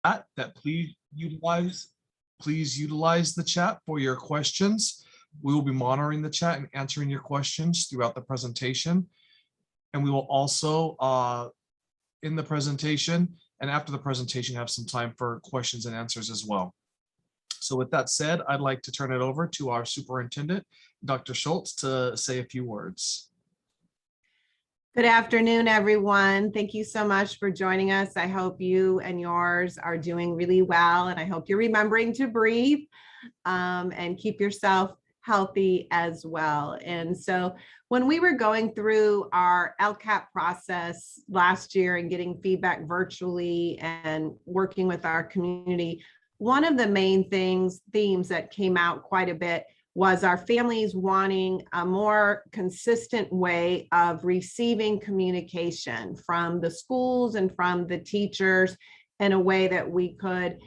that please utilize the chat for your questions. We will be monitoring the chat and answering your questions throughout the presentation. And we will also, in the presentation and after the presentation, have some time for questions and answers as well. So with that said, I'd like to turn it over to our superintendent, Dr. Schultz, to say a few words. Good afternoon, everyone. Thank you so much for joining us. I hope you and yours are doing really well, and I hope you're remembering to breathe and keep yourself healthy as well. And so when we were going through our LCAP process last year and getting feedback virtually and working with our community, one of the main themes that came out quite a bit was our families wanting a more consistent way of receiving communication from the schools and from the teachers in a way that we could,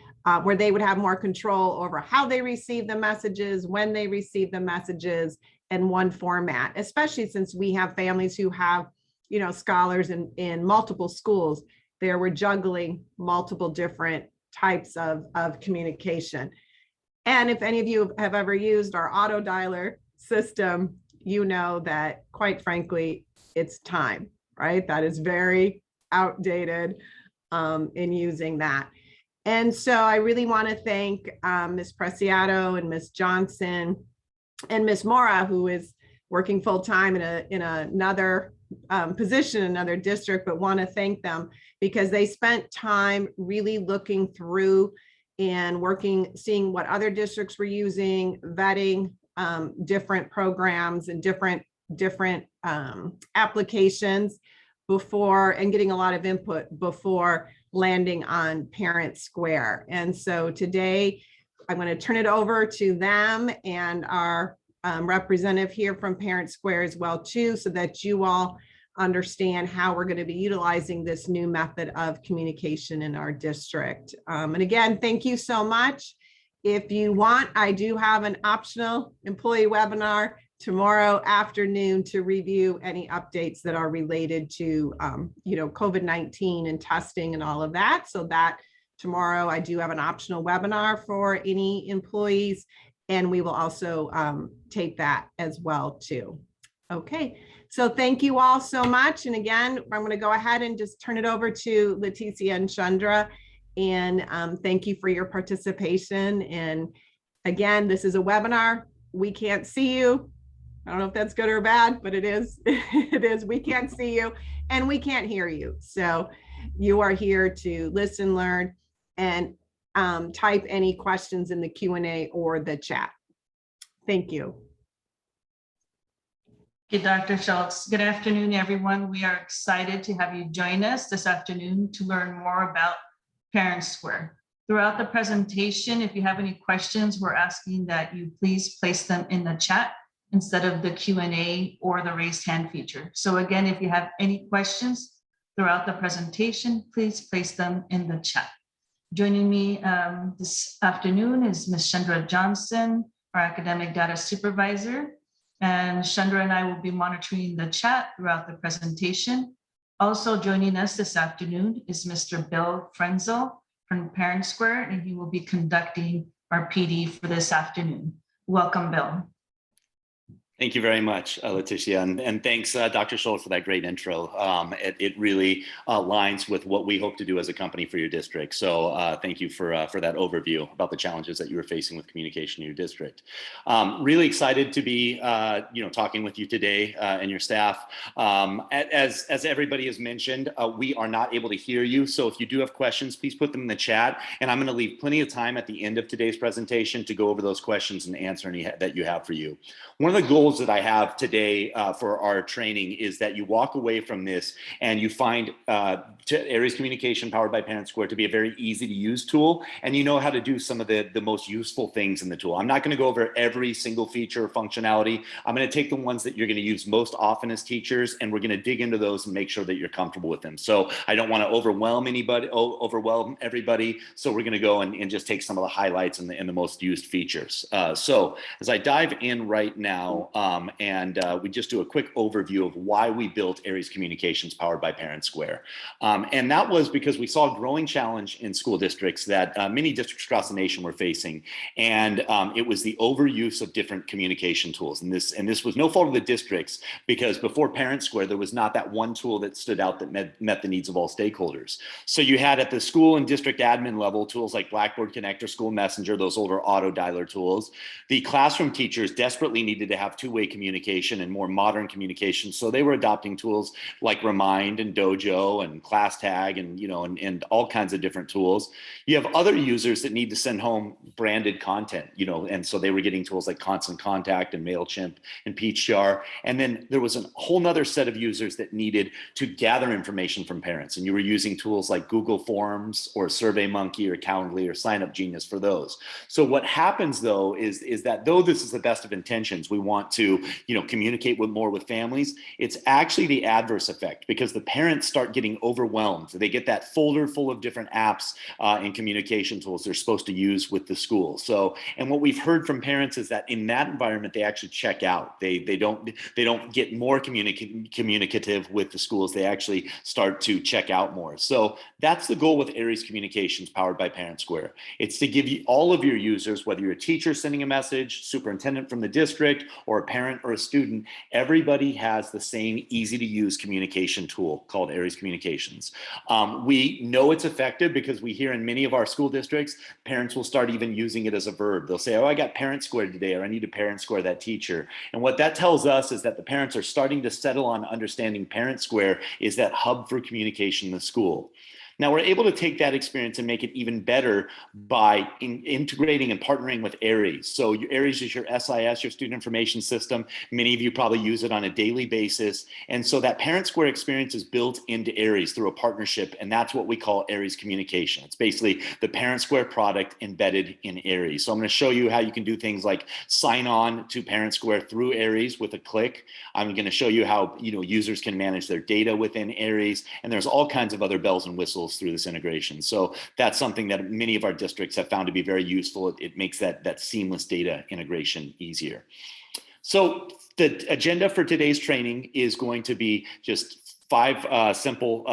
where they would have more control over how they receive the messages, when they receive the messages, in one format, especially since we have families who have, scholars in multiple schools. They were juggling multiple different types of communication. And if any of you have ever used our auto dialer system, you know that, quite frankly, it's time, right? That is very outdated in using that. And so I really want to thank Ms. Preciado and Ms. Johnson and Ms. Mora, who is working full-time in another position, another district, but want to thank them because they spent time really looking through and seeing what other districts were using, vetting different programs and different applications before, and getting a lot of input before landing on ParentSquare. And so today I'm going to turn it over to them and our representative here from ParentSquare as well too, so that you all understand how we're going to be utilizing this new method of communication in our district. And again, thank you so much. If you want, I do have an optional employee webinar tomorrow afternoon to review any updates that are related to COVID-19 and testing and all of that. So that tomorrow I do have an optional webinar for any employees, and we will also take that as well too. Okay, so thank you all so much. And again, I'm going to go ahead and just turn it over to Leticia and Chandra. And thank you for your participation. And again, this is a webinar. We can't see you. I don't know if that's good or bad, but it is. It is. We can't see you and we can't hear you. So you are here to listen, learn, and type any questions in the Q&A or the chat. Thank you. Thank you, Dr. Schultz. Good afternoon, everyone. We are excited to have you join us this afternoon to learn more about ParentSquare. Throughout the presentation, if you have any questions, we're asking that you please place them in the chat instead of the Q&A or the raised hand feature. So again, if you have any questions throughout the presentation, please place them in the chat. Joining me this afternoon is Ms. Chandra Johnson, our academic data supervisor. And Chandra and I will be monitoring the chat throughout the presentation. Also joining us this afternoon is Mr. Bill Frenzel from ParentSquare, and he will be conducting our PD for this afternoon. Welcome, Bill. Thank you very much, Leticia, and thanks, Dr. Schultz, for that great intro. It really aligns with what we hope to do as a company for your district. So thank you for that overview about the challenges that you were facing with communication in your district. Really excited to be talking with you today and your staff. As everybody has mentioned, we are not able to hear you. So if you do have questions, please put them in the chat. And I'm going to leave plenty of time at the end of today's presentation to go over those questions and answer any that you have for you. One of the goals that I have today for our training is that you walk away from this and you find Aries Communication powered by ParentSquare to be a very easy to use tool, and you know how to do some of the most useful things in the tool. I'm not going to go over every single feature or functionality. I'm going to take the ones that you're going to use most often as teachers, and we're going to dig into those and make sure that you're comfortable with them. So I don't want to overwhelm everybody. So we're going to go and just take some of the highlights and the most used features. So as I dive in right now, and we just do a quick overview of why we built Aries Communications powered by ParentSquare. And that was because we saw a growing challenge in school districts that many districts across the nation were facing. And it was the overuse of different communication tools. And this was no fault of the districts, because before ParentSquare, there was not that one tool that stood out that met the needs of all stakeholders. So you had at the school and district admin level tools like Blackboard Connect or School Messenger, those older auto dialer tools. The classroom teachers desperately needed to have two-way communication and more modern communication. So they were adopting tools like Remind and Dojo and ClassTag and all kinds of different tools. You have other users that need to send home branded content, and so they were getting tools like Constant Contact and MailChimp and Peachjar. And then there was a whole nother set of users that needed to gather information from parents. And you were using tools like Google Forms or SurveyMonkey or Calendly or Sign Up Genius for those. So what happens though is that though this is the best of intentions, we want to communicate more with families, it's actually the adverse effect, because the parents start getting overwhelmed. They get that folder full of different apps and communication tools they're supposed to use with the school. So, and what we've heard from parents is that in that environment, they actually check out. They don't get more communicative with the schools. They actually start to check out more. So that's the goal with Aries Communications powered by ParentSquare. It's to give you all of your users, whether you're a teacher sending a message, superintendent from the district, or a parent or a student, everybody has the same easy to use communication tool called Aries Communications. We know it's effective because we hear in many of our school districts, parents will start even using it as a verb. They'll say, oh, I got ParentSquare today, or I need to ParentSquare that teacher. And what that tells us is that the parents are starting to settle on understanding ParentSquare is that hub for communication in the school. Now we're able to take that experience and make it even better by integrating and partnering with Aries. So Aries is your SIS, your student information system. Many of you probably use it on a daily basis. And so that ParentSquare experience is built into Aries through a partnership, and that's what we call Aries Communication. It's basically the ParentSquare product embedded in Aries. So I'm going to show you how you can do things like sign on to ParentSquare through Aries with a click. I'm going to show you how users can manage their data within Aries, and there's all kinds of other bells and whistles through this integration. So that's something that many of our districts have found to be very useful. It makes that seamless data integration easier. So the agenda for today's training is going to be just four simple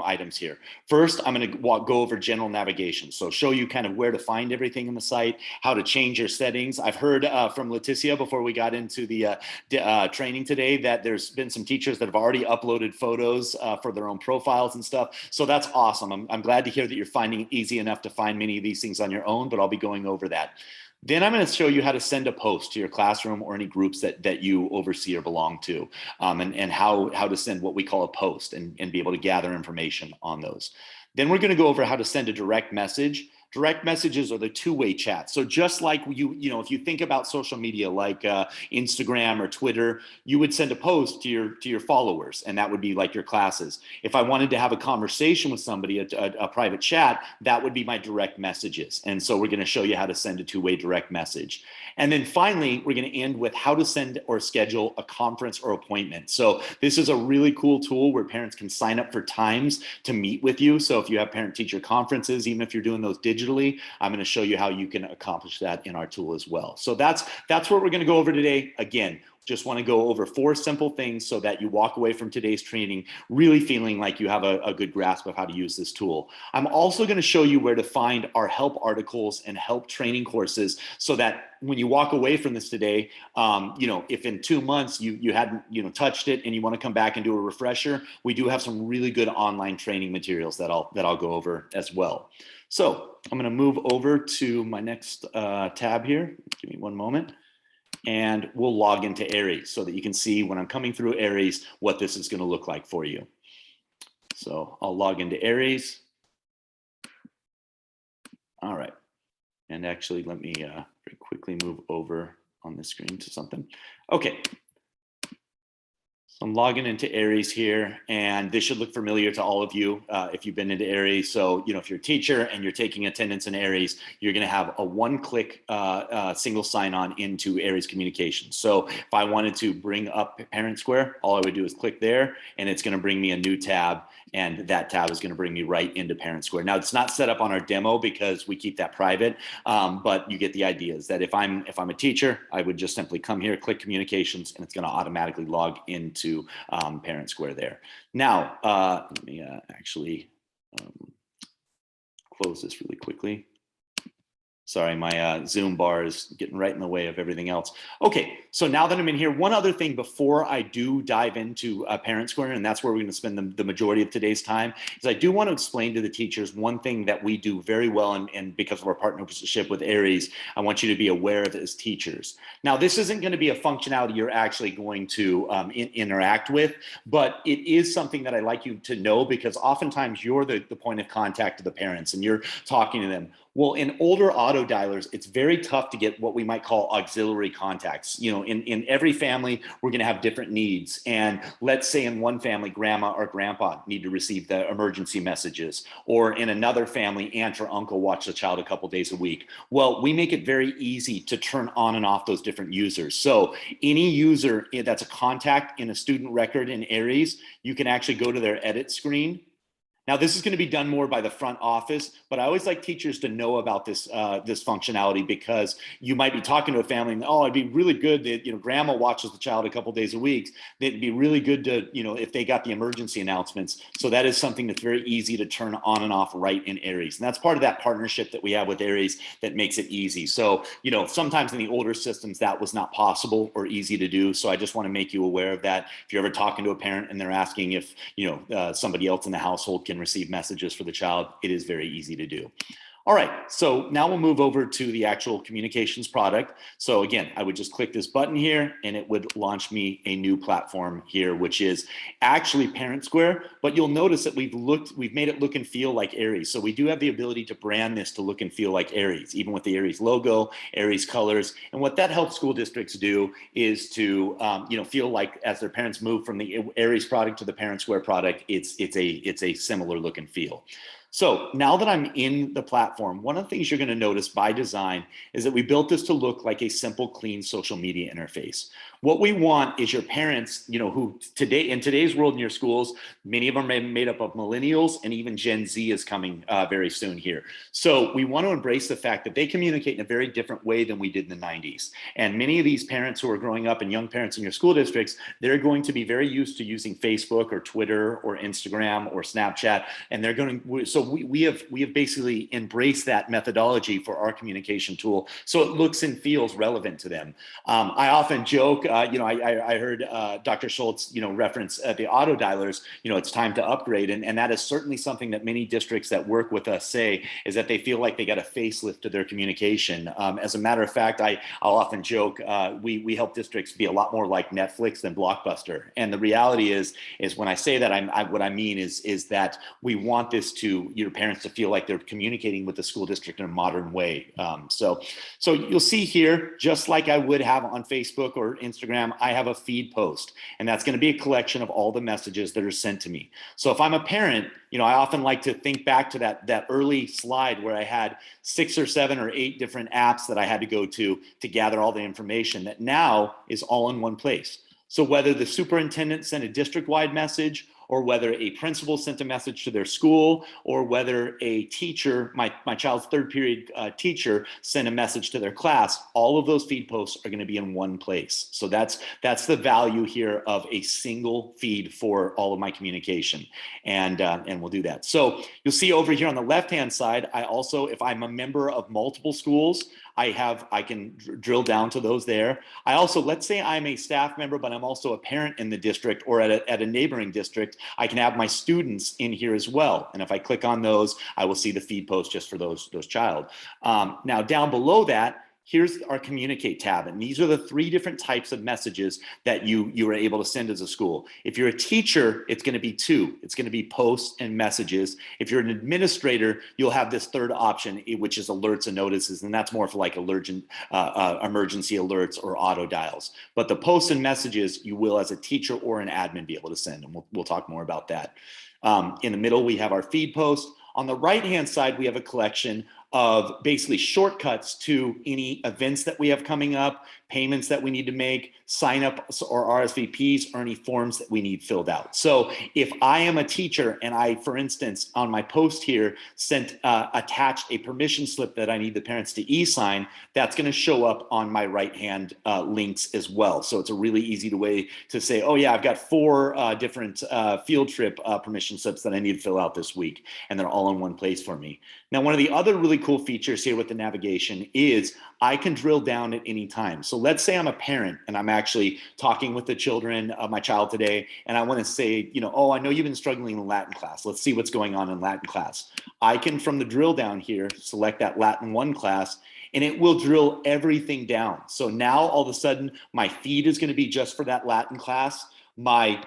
items here. First, I'm going to go over general navigation. So show you kind of where to find everything in the site, how to change your settings. I've heard from Leticia before we got into the training today that there's been some teachers that have already uploaded photos for their own profiles and stuff. So that's awesome. I'm glad to hear that you're finding it easy enough to find many of these things on your own, but I'll be going over that. Then I'm going to show you how to send a post to your classroom or any groups that you oversee or belong to, and how to send what we call a post and be able to gather information on those. Then we're going to go over how to send a direct message. Direct messages are the two-way chat. So just like if you think about social media like Instagram or Twitter, you would send a post to your followers, and that would be like your classes. If I wanted to have a conversation with somebody, a private chat, that would be my direct messages. And so we're going to show you how to send a two-way direct message. And then finally, we're going to end with how to send or schedule a conference or appointment. So this is a really cool tool where parents can sign up for times to meet with you. So if you have parent-teacher conferences, even if you're doing those digitally, I'm going to show you how you can accomplish that in our tool as well. So that's what we're going to go over today. Again, just want to go over 4 simple things so that you walk away from today's training really feeling like you have a good grasp of how to use this tool. I'm also going to show you where to find our help articles and help training courses so that when you walk away from this today, if in 2 months you hadn't touched it and you want to come back and do a refresher, we do have some really good online training materials that I'll go over as well. So I'm going to move over to my next tab here. Give me one moment. And we'll log into Aries so that you can see when I'm coming through Aries what this is going to look like for you. So I'll log into Aries. All right. And actually, let me very quickly move over on the screen to something. Okay. So I'm logging into Aries here, and this should look familiar to all of you if you've been into Aries. So, if you're a teacher and you're taking attendance in Aries, you're going to have a one-click single sign-on into Aries Communications. So if I wanted to bring up ParentSquare, all I would do is click there, and it's going to bring me a new tab. And that tab is going to bring me right into ParentSquare. Now, it's not set up on our demo because we keep that private, but you get the idea is that if I'm a teacher, I would just simply come here, click communications, and it's going to automatically log into ParentSquare there. Now, let me actually close this really quickly. Sorry, my Zoom bar is getting right in the way of everything else. Okay, so now that I'm in here, one other thing before I do dive into ParentSquare, and that's where we're going to spend the majority of today's time, is I do want to explain to the teachers one thing that we do very well, and because of our partnership with Aries, I want you to be aware of as teachers. Now, this isn't going to be a functionality you're actually going to interact with, but it is something that I like you to know, because oftentimes you're the point of contact to the parents and you're talking to them. Well, in older auto dialers, it's very tough to get what we might call auxiliary contacts. You know, in every family, we're going to have different needs. And let's say in one family, grandma or grandpa need to receive the emergency messages, or in another family, aunt or uncle watch the child a couple days a week. Well, we make it very easy to turn on and off those different users. So any user that's a contact in a student record in Aries, you can actually go to their edit screen. Now, this is going to be done more by the front office, but I always like teachers to know about this this functionality, because you might be talking to a family and, oh, it'd be really good that, you know, grandma watches the child a couple days a week. It'd be really good to, you know, if they got the emergency announcements. So that is something that's very easy to turn on and off right in Aries. And that's part of that partnership that we have with Aries that makes it easy. So, you know, sometimes in the older systems that was not possible or easy to do. So I just want to make you aware of that. If you're ever talking to a parent and they're asking if, you know, somebody else in the household can receive messages for the child, it is very easy to do. All right, so now we'll move over to the actual communications product. So again, I would just click this button here and it would launch me a new platform here, which is actually ParentSquare, but you'll notice that we've made it look and feel like Aries. So we do have the ability to brand this to look and feel like Aries, even with the Aries logo, Aries colors. And what that helps school districts do is to you know, feel like as their parents move from the Aries product to the ParentSquare product, it's a similar look and feel. So now that I'm in the platform, one of the things you're going to notice by design is that we built this to look like a simple, clean social media interface. What we want is your parents, you know, who today in today's world in your schools, many of them are made up of millennials, and even Gen Z is coming very soon here. So we want to embrace the fact that they communicate in a very different way than we did in the 90s. And many of these parents who are growing up and young parents in your school districts, they're going to be very used to using Facebook or Twitter or Instagram or Snapchat. And they're going to, so we have basically embraced that methodology for our communication tool, so it looks and feels relevant to them. I often joke, you know, I heard Dr. Schultz, you know, reference the auto dialers, you know, it's time to upgrade. And that is certainly something that many districts that work with us say, is that they feel like they got a facelift to their communication. As a matter of fact, I'll often joke, we help districts be a lot more like Netflix than Blockbuster. And the reality is when I say that, what I mean is that we want this to your parents to feel like they're communicating with the school district in a modern way. So you'll see here, just like I would have on Facebook or Instagram, I have a feed post, and that's going to be a collection of all the messages that are sent to me. So if I'm a parent, you know, I often like to think back to that early slide where I had 6 or 7 or 8 different apps that I had to go to gather all the information that now is all in one place. So whether the superintendent sent a district-wide message, or whether a principal sent a message to their school, or whether a teacher, my child's third period teacher, sent a message to their class, all of those feed posts are going to be in one place. So that's the value here of a single feed for all of my communication, and we'll do that. So you'll see over here on the left-hand side, I also, if I'm a member of multiple schools, I can drill down to those there. I also, let's say I'm a staff member, but I'm also a parent in the district or at a neighboring district, I can have my students in here as well. And if I click on those, I will see the feed post just for those child. Now down below that, here's our communicate tab. And these are the 3 different types of messages that you are able to send as a school. If you're a teacher, it's going to be 2. It's going to be posts and messages. If you're an administrator, you'll have this third option, which is alerts and notices. And that's more for like emergency alerts or auto dials. But the posts and messages, you will as a teacher or an admin be able to send. And we'll talk more about that. In the middle, we have our feed post. On the right-hand side, we have a collection of basically shortcuts to any events that we have coming up, payments that we need to make, sign-ups or RSVPs, or any forms that we need filled out. So if I am a teacher and I, for instance, on my post here, attached a permission slip that I need the parents to e-sign, that's going to show up on my right-hand links as well. So it's a really easy way to say, oh yeah, I've got 4 different field trip permission slips that I need to fill out this week, and they're all in one place for me. Now, one of the other really cool features here with the navigation is I can drill down at any time. So let's say I'm a parent and I'm actually talking with the children of my child today, and I want to say, oh, I know you've been struggling in Latin class. Let's see what's going on in Latin class. I can, from the drill down here, select that Latin 1 class, and it will drill everything down. So now all of a sudden, my feed is going to be just for that Latin class. My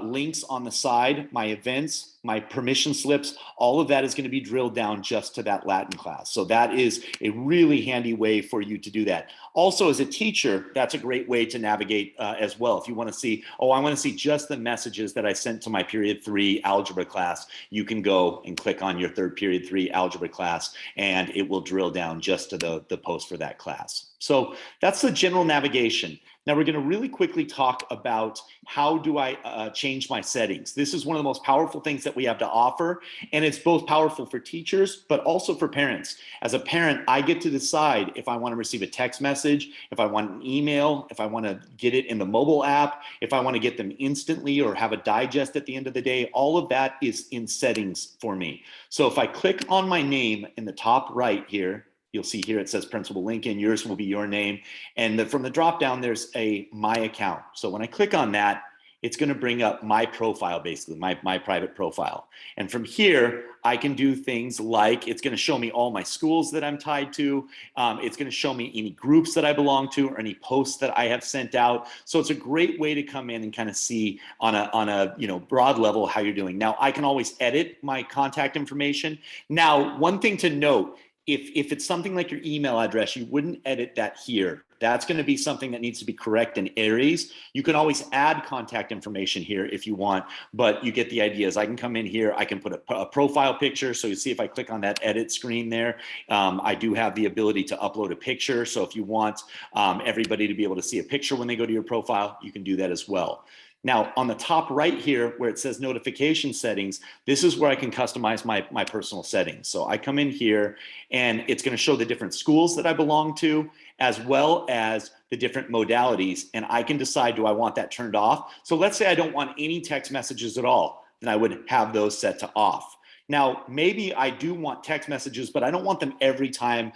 links on the side, my events, my permission slips, all of that is going to be drilled down just to that Latin class. So that is a really handy way for you to do that. Also, as a teacher, that's a great way to navigate as well. If you want to see, oh, I want to see just the messages that I sent to my period 3 algebra class, you can go and click on your period 3 algebra class, and it will drill down just to the post for that class. So that's the general navigation. Now we're going to really quickly talk about how do I change my settings. This is one of the most powerful things that we have to offer, and it's both powerful for teachers, but also for parents. As a parent, I get to decide if I want to receive a text message, if I want an email, if I want to get it in the mobile app, if I want to get them instantly or have a digest at the end of the day. All of that is in settings for me. So if I click on my name in the top right here, you'll see here it says Principal Lincoln. Yours will be your name. And from the drop down, there's a My Account. So when I click on that, it's going to bring up my profile, basically, my private profile. And from here, I can do things like it's going to show me all my schools that I'm tied to. It's going to show me any groups that I belong to or any posts that I have sent out. So it's a great way to come in and kind of see on a broad level how you're doing. Now, I can always edit my contact information. Now, one thing to note, if it's something like your email address, you wouldn't edit that here. That's going to be something that needs to be correct in Aries. You can always add contact information here if you want, but you get the ideas. I can come in here, I can put a profile picture. So you see if I click on that edit screen there, I do have the ability to upload a picture. So if you want everybody to be able to see a picture when they go to your profile, you can do that as well. Now, on the top right here, where it says notification settings, this is where I can customize my personal settings. So I come in here and it's going to show the different schools that I belong to, as well as the different modalities. And I can decide, do I want that turned off? So let's say I don't want any text messages at all, then I would have those set to off. Now, maybe I do want text messages, but I don't want them every time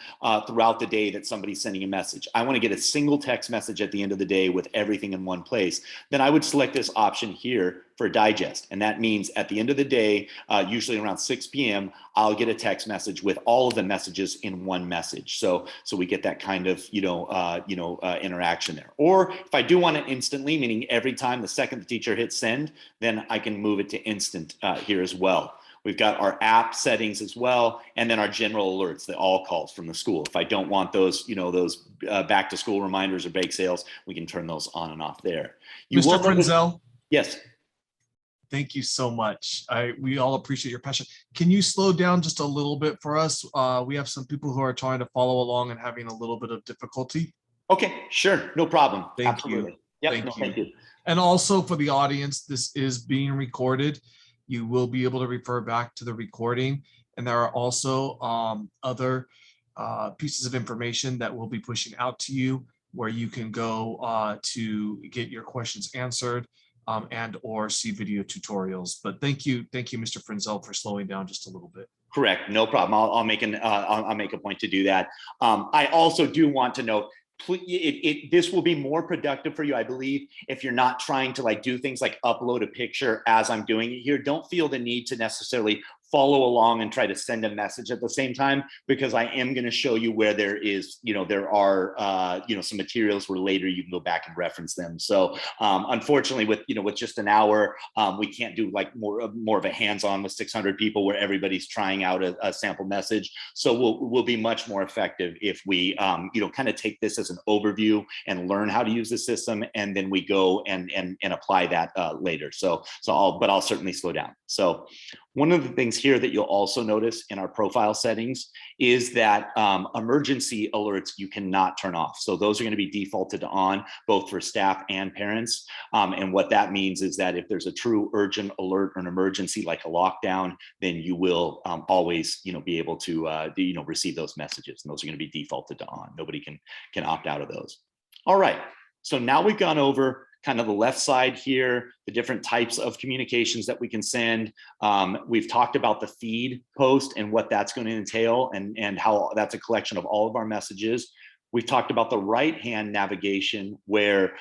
throughout the day that somebody's sending a message. I want to get a single text message at the end of the day with everything in one place. Then I would select this option here for digest. And that means at the end of the day, usually around 6 p.m., I'll get a text message with all of the messages in one message. So we get that kind of interaction there. Or if I do want it instantly, meaning every time the second the teacher hits send, then I can move it to instant here as well. We've got our app settings as well, and then our general alerts, the all calls from the school. If I don't want those, those back to school reminders or bake sales, we can turn those on and off there. Mr. Frenzel. Yes. Thank you so much. We all appreciate your passion. Can you slow down just a little bit for us? We have some people who are trying to follow along and having a little bit of difficulty. Okay, sure, no problem. Thank Absolutely. you. Yep, thank you. And also for the audience, this is being recorded. You will be able to refer back to the recording. And there are also other pieces of information that we'll be pushing out to you where you can go to get your questions answered and or see video tutorials. But thank you, Mr. Frenzel, for slowing down just a little bit. Correct, no problem. I'll make a point to do that. I also do want to note, this will be more productive for you, I believe, if you're not trying to do things like upload a picture as I'm doing it here. Don't feel the need to necessarily follow along and try to send a message at the same time, because I am going to show you where there is, there are, some materials where later you can go back and reference them. So unfortunately with just an hour, we can't do more of a hands-on with 600 people where everybody's trying out a sample message. So we'll be much more effective if we, kind of take this as an overview and learn how to use the system. And then we go and apply that later. But I'll certainly slow down. So One of the things here that you'll also notice in our profile settings is that emergency alerts you cannot turn off. So those are going to be defaulted on both for staff and parents. And what that means is that if there's a true urgent alert or an emergency like a lockdown, then you will always be able to receive those messages, and those are going to be defaulted to on. Nobody can opt out of those. All right, so now we've gone over kind of the left side here, the different types of communications that we can send. We've talked about the feed post and what that's going to entail, and how that's a collection of all of our messages. We've talked about the right-hand navigation, where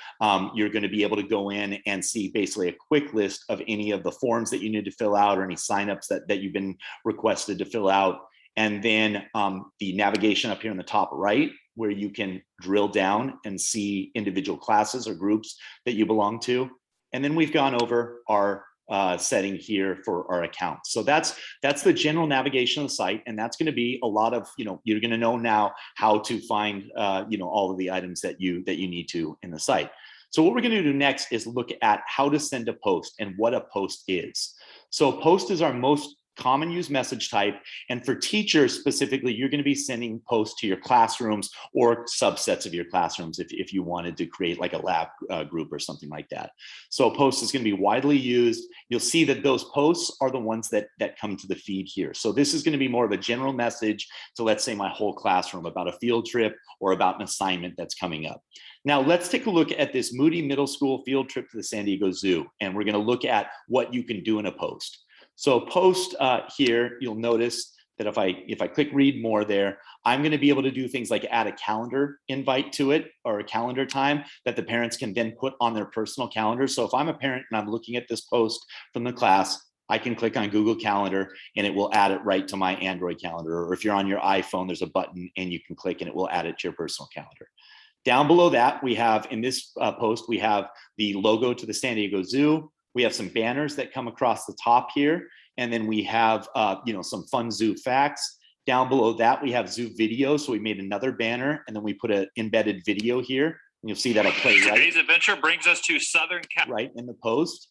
you're going to be able to go in and see basically a quick list of any of the forms that you need to fill out or any signups that you've been requested to fill out. And then the navigation up here in the top right, where you can drill down and see individual classes or groups that you belong to. And then we've gone over our setting here for our accounts. So that's the general navigation of the site, and that's going to be a lot of, you're going to know now how to find all of the items that you need to in the site. So what we're going to do next is look at how to send a post and what a post is. So a post is our most common used message type, and for teachers specifically, you're going to be sending posts to your classrooms or subsets of your classrooms if you wanted to create like a lab group or something like that. So a post is going to be widely used. You'll see that those posts are the ones that come to the feed here. So this is going to be more of a general message to, let's say, my whole classroom about a field trip or about an assignment that's coming up. Now let's take a look at this Moody Middle School field trip to the San Diego Zoo, and we're going to look at what you can do in a post. So post here, you'll notice that if I click read more there, I'm going to be able to do things like add a calendar invite to it, or a calendar time that the parents can then put on their personal calendar. So if I'm a parent and I'm looking at this post from the class, I can click on Google Calendar and it will add it right to my Android calendar. Or if you're on your iPhone, there's a button and you can click and it will add it to your personal calendar. Down below that, we have in this post, we have the logo to the San Diego Zoo. We have some banners that come across the top here. And then we have, some fun zoo facts. Down below that, we have zoo video. So we made another banner, and then we put an embedded video here. And you'll see that'll play right. Today's adventure brings us to Southern California. Right in the post.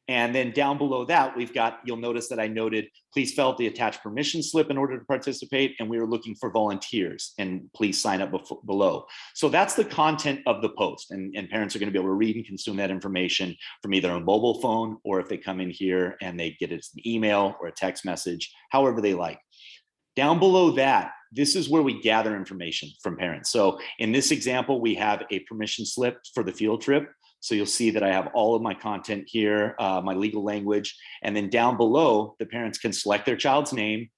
And then down below that, you'll notice that I noted, please fill out the attached permission slip in order to participate. And we were looking for volunteers, and please sign up below. So that's the content of the post. And parents are going to be able to read and consume that information from either a mobile phone, or if they come in here and they get it as an email or a text message, however they like. Down below that, this is where we gather information from parents. So in this example, we have a permission slip for the field trip. So you'll see that I have all of my content here, my legal language, and then down below, the parents can select their child's name.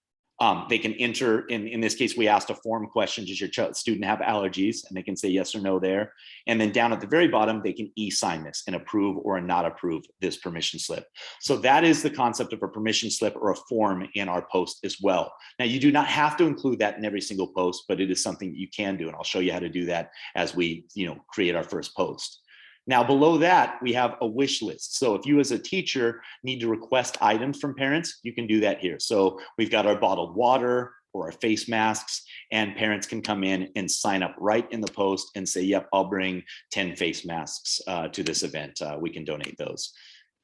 They can enter, in this case, we asked a form question, does your student have allergies? And they can say yes or no there. And then down at the very bottom, they can e-sign this and approve or not approve this permission slip. So that is the concept of a permission slip or a form in our post as well. Now, you do not have to include that in every single post, but it is something that you can do. And I'll show you how to do that as we create our first post. Now, below that, we have a wish list. So if you as a teacher need to request items from parents, you can do that here. So we've got our bottled water or our face masks, and parents can come in and sign up right in the post and say, yep, I'll bring 10 face masks to this event. We can donate those.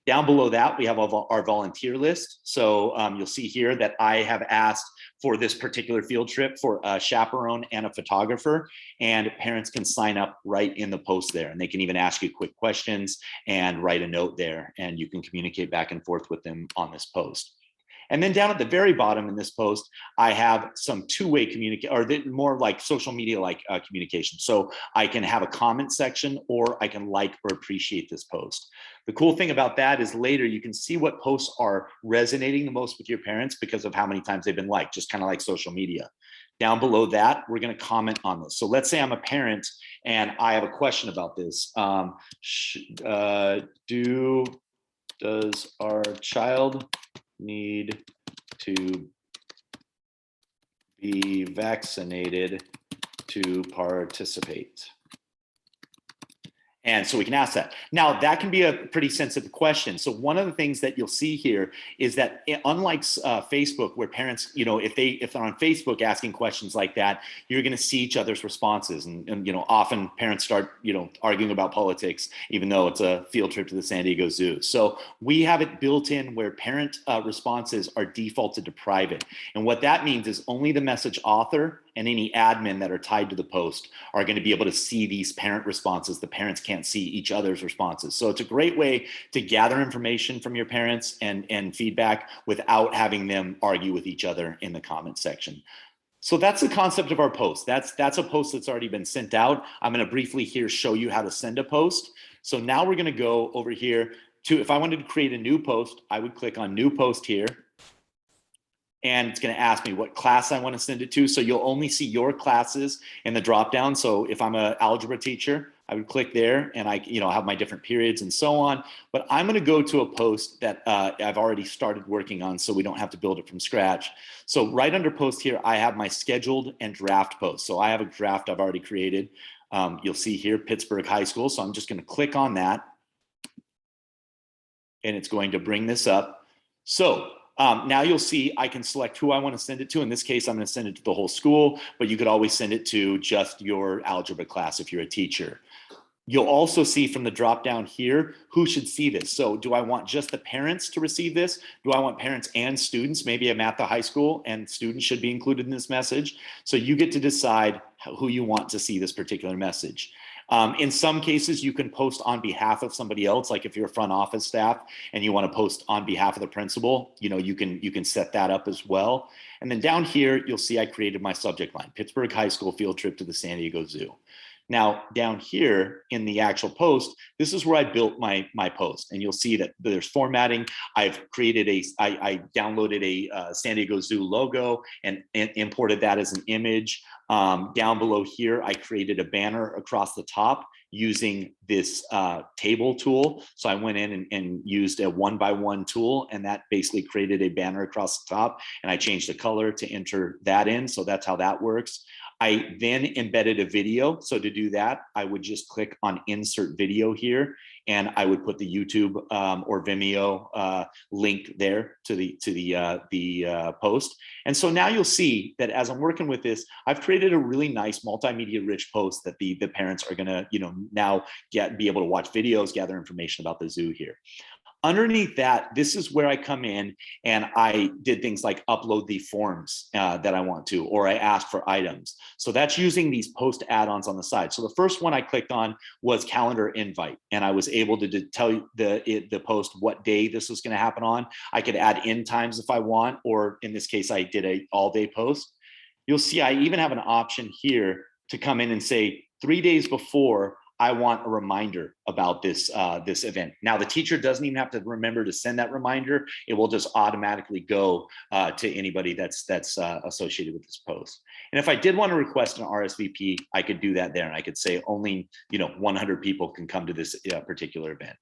Down below that, we have our volunteer list. So you'll see here that I have asked for this particular field trip for a chaperone and a photographer, and parents can sign up right in the post there. And they can even ask you quick questions and write a note there, and you can communicate back and forth with them on this post. And then down at the very bottom in this post, I have some two-way communication, or more like social media-like communication. So I can have a comment section, or I can like or appreciate this post. The cool thing about that is later you can see what posts are resonating the most with your parents because of how many times they've been liked, just kind of like social media. Down below that, we're going to comment on this. So let's say I'm a parent and I have a question about this. Does our child need to be vaccinated to participate? And so we can ask that. Now, that can be a pretty sensitive question. So one of the things that you'll see here is that unlike Facebook, where parents, if they're on Facebook asking questions like that, you're going to see each other's responses. And often parents start, arguing about politics, even though it's a field trip to the San Diego Zoo. So we have it built in where parent responses are defaulted to private. And what that means is only the message author and any admin that are tied to the post are going to be able to see these parent responses. The parents can't see each other's responses. So it's a great way to gather information from your parents and feedback without having them argue with each other in the comment section. So that's the concept of our post. That's a post that's already been sent out. I'm going to briefly here show you how to send a post. So now we're going to go over here to, if I wanted to create a new post, I would click on new post here. And it's going to ask me what class I want to send it to. So you'll only see your classes in the dropdown. So if I'm an algebra teacher, I would click there and I have my different periods and so on. But I'm going to go to a post that I've already started working on, so we don't have to build it from scratch. So right under post here, I have my scheduled and draft posts. So I have a draft I've already created. You'll see here, Pittsburgh High School. So I'm just going to click on that. And it's going to bring this up. So now you'll see I can select who I want to send it to. In this case, I'm going to send it to the whole school, but you could always send it to just your algebra class if you're a teacher. You'll also see from the drop down here, who should see this. So do I want just the parents to receive this? Do I want parents and students? Maybe I'm at the high school and students should be included in this message. So you get to decide who you want to see this particular message. In some cases, you can post on behalf of somebody else. Like if you're a front office staff and you want to post on behalf of the principal, you can set that up as well. And then down here, you'll see I created my subject line, Pittsburgh High School field trip to the San Diego Zoo. Now, down here in the actual post, this is where I built my post. And you'll see that there's formatting. I've created I downloaded a San Diego Zoo logo and imported that as an image. Down below here, I created a banner across the top using this table tool. So I went in and used a 1x1 tool, and that basically created a banner across the top. And I changed the color to enter that in. So that's how that works. I then embedded a video. So to do that, I would just click on insert video here, and I would put the YouTube or Vimeo link there to the post. And so now you'll see that as I'm working with this, I've created a really nice multimedia rich post that the parents are gonna now be able to watch videos, gather information about the zoo here. Underneath that, this is where I come in and I did things like upload the forms that I want to, or I asked for items. So that's using these post add-ons on the side. So the first one I clicked on was calendar invite, and I was able to tell the post what day this was going to happen on. I could add end times if I want, or in this case, I did a all-day post. You'll see I even have an option here to come in and say 3 days before, I want a reminder about this event. Now, the teacher doesn't even have to remember to send that reminder. It will just automatically go to anybody that's associated with this post. And if I did want to request an RSVP, I could do that there. And I could say only 100 people can come to this particular event.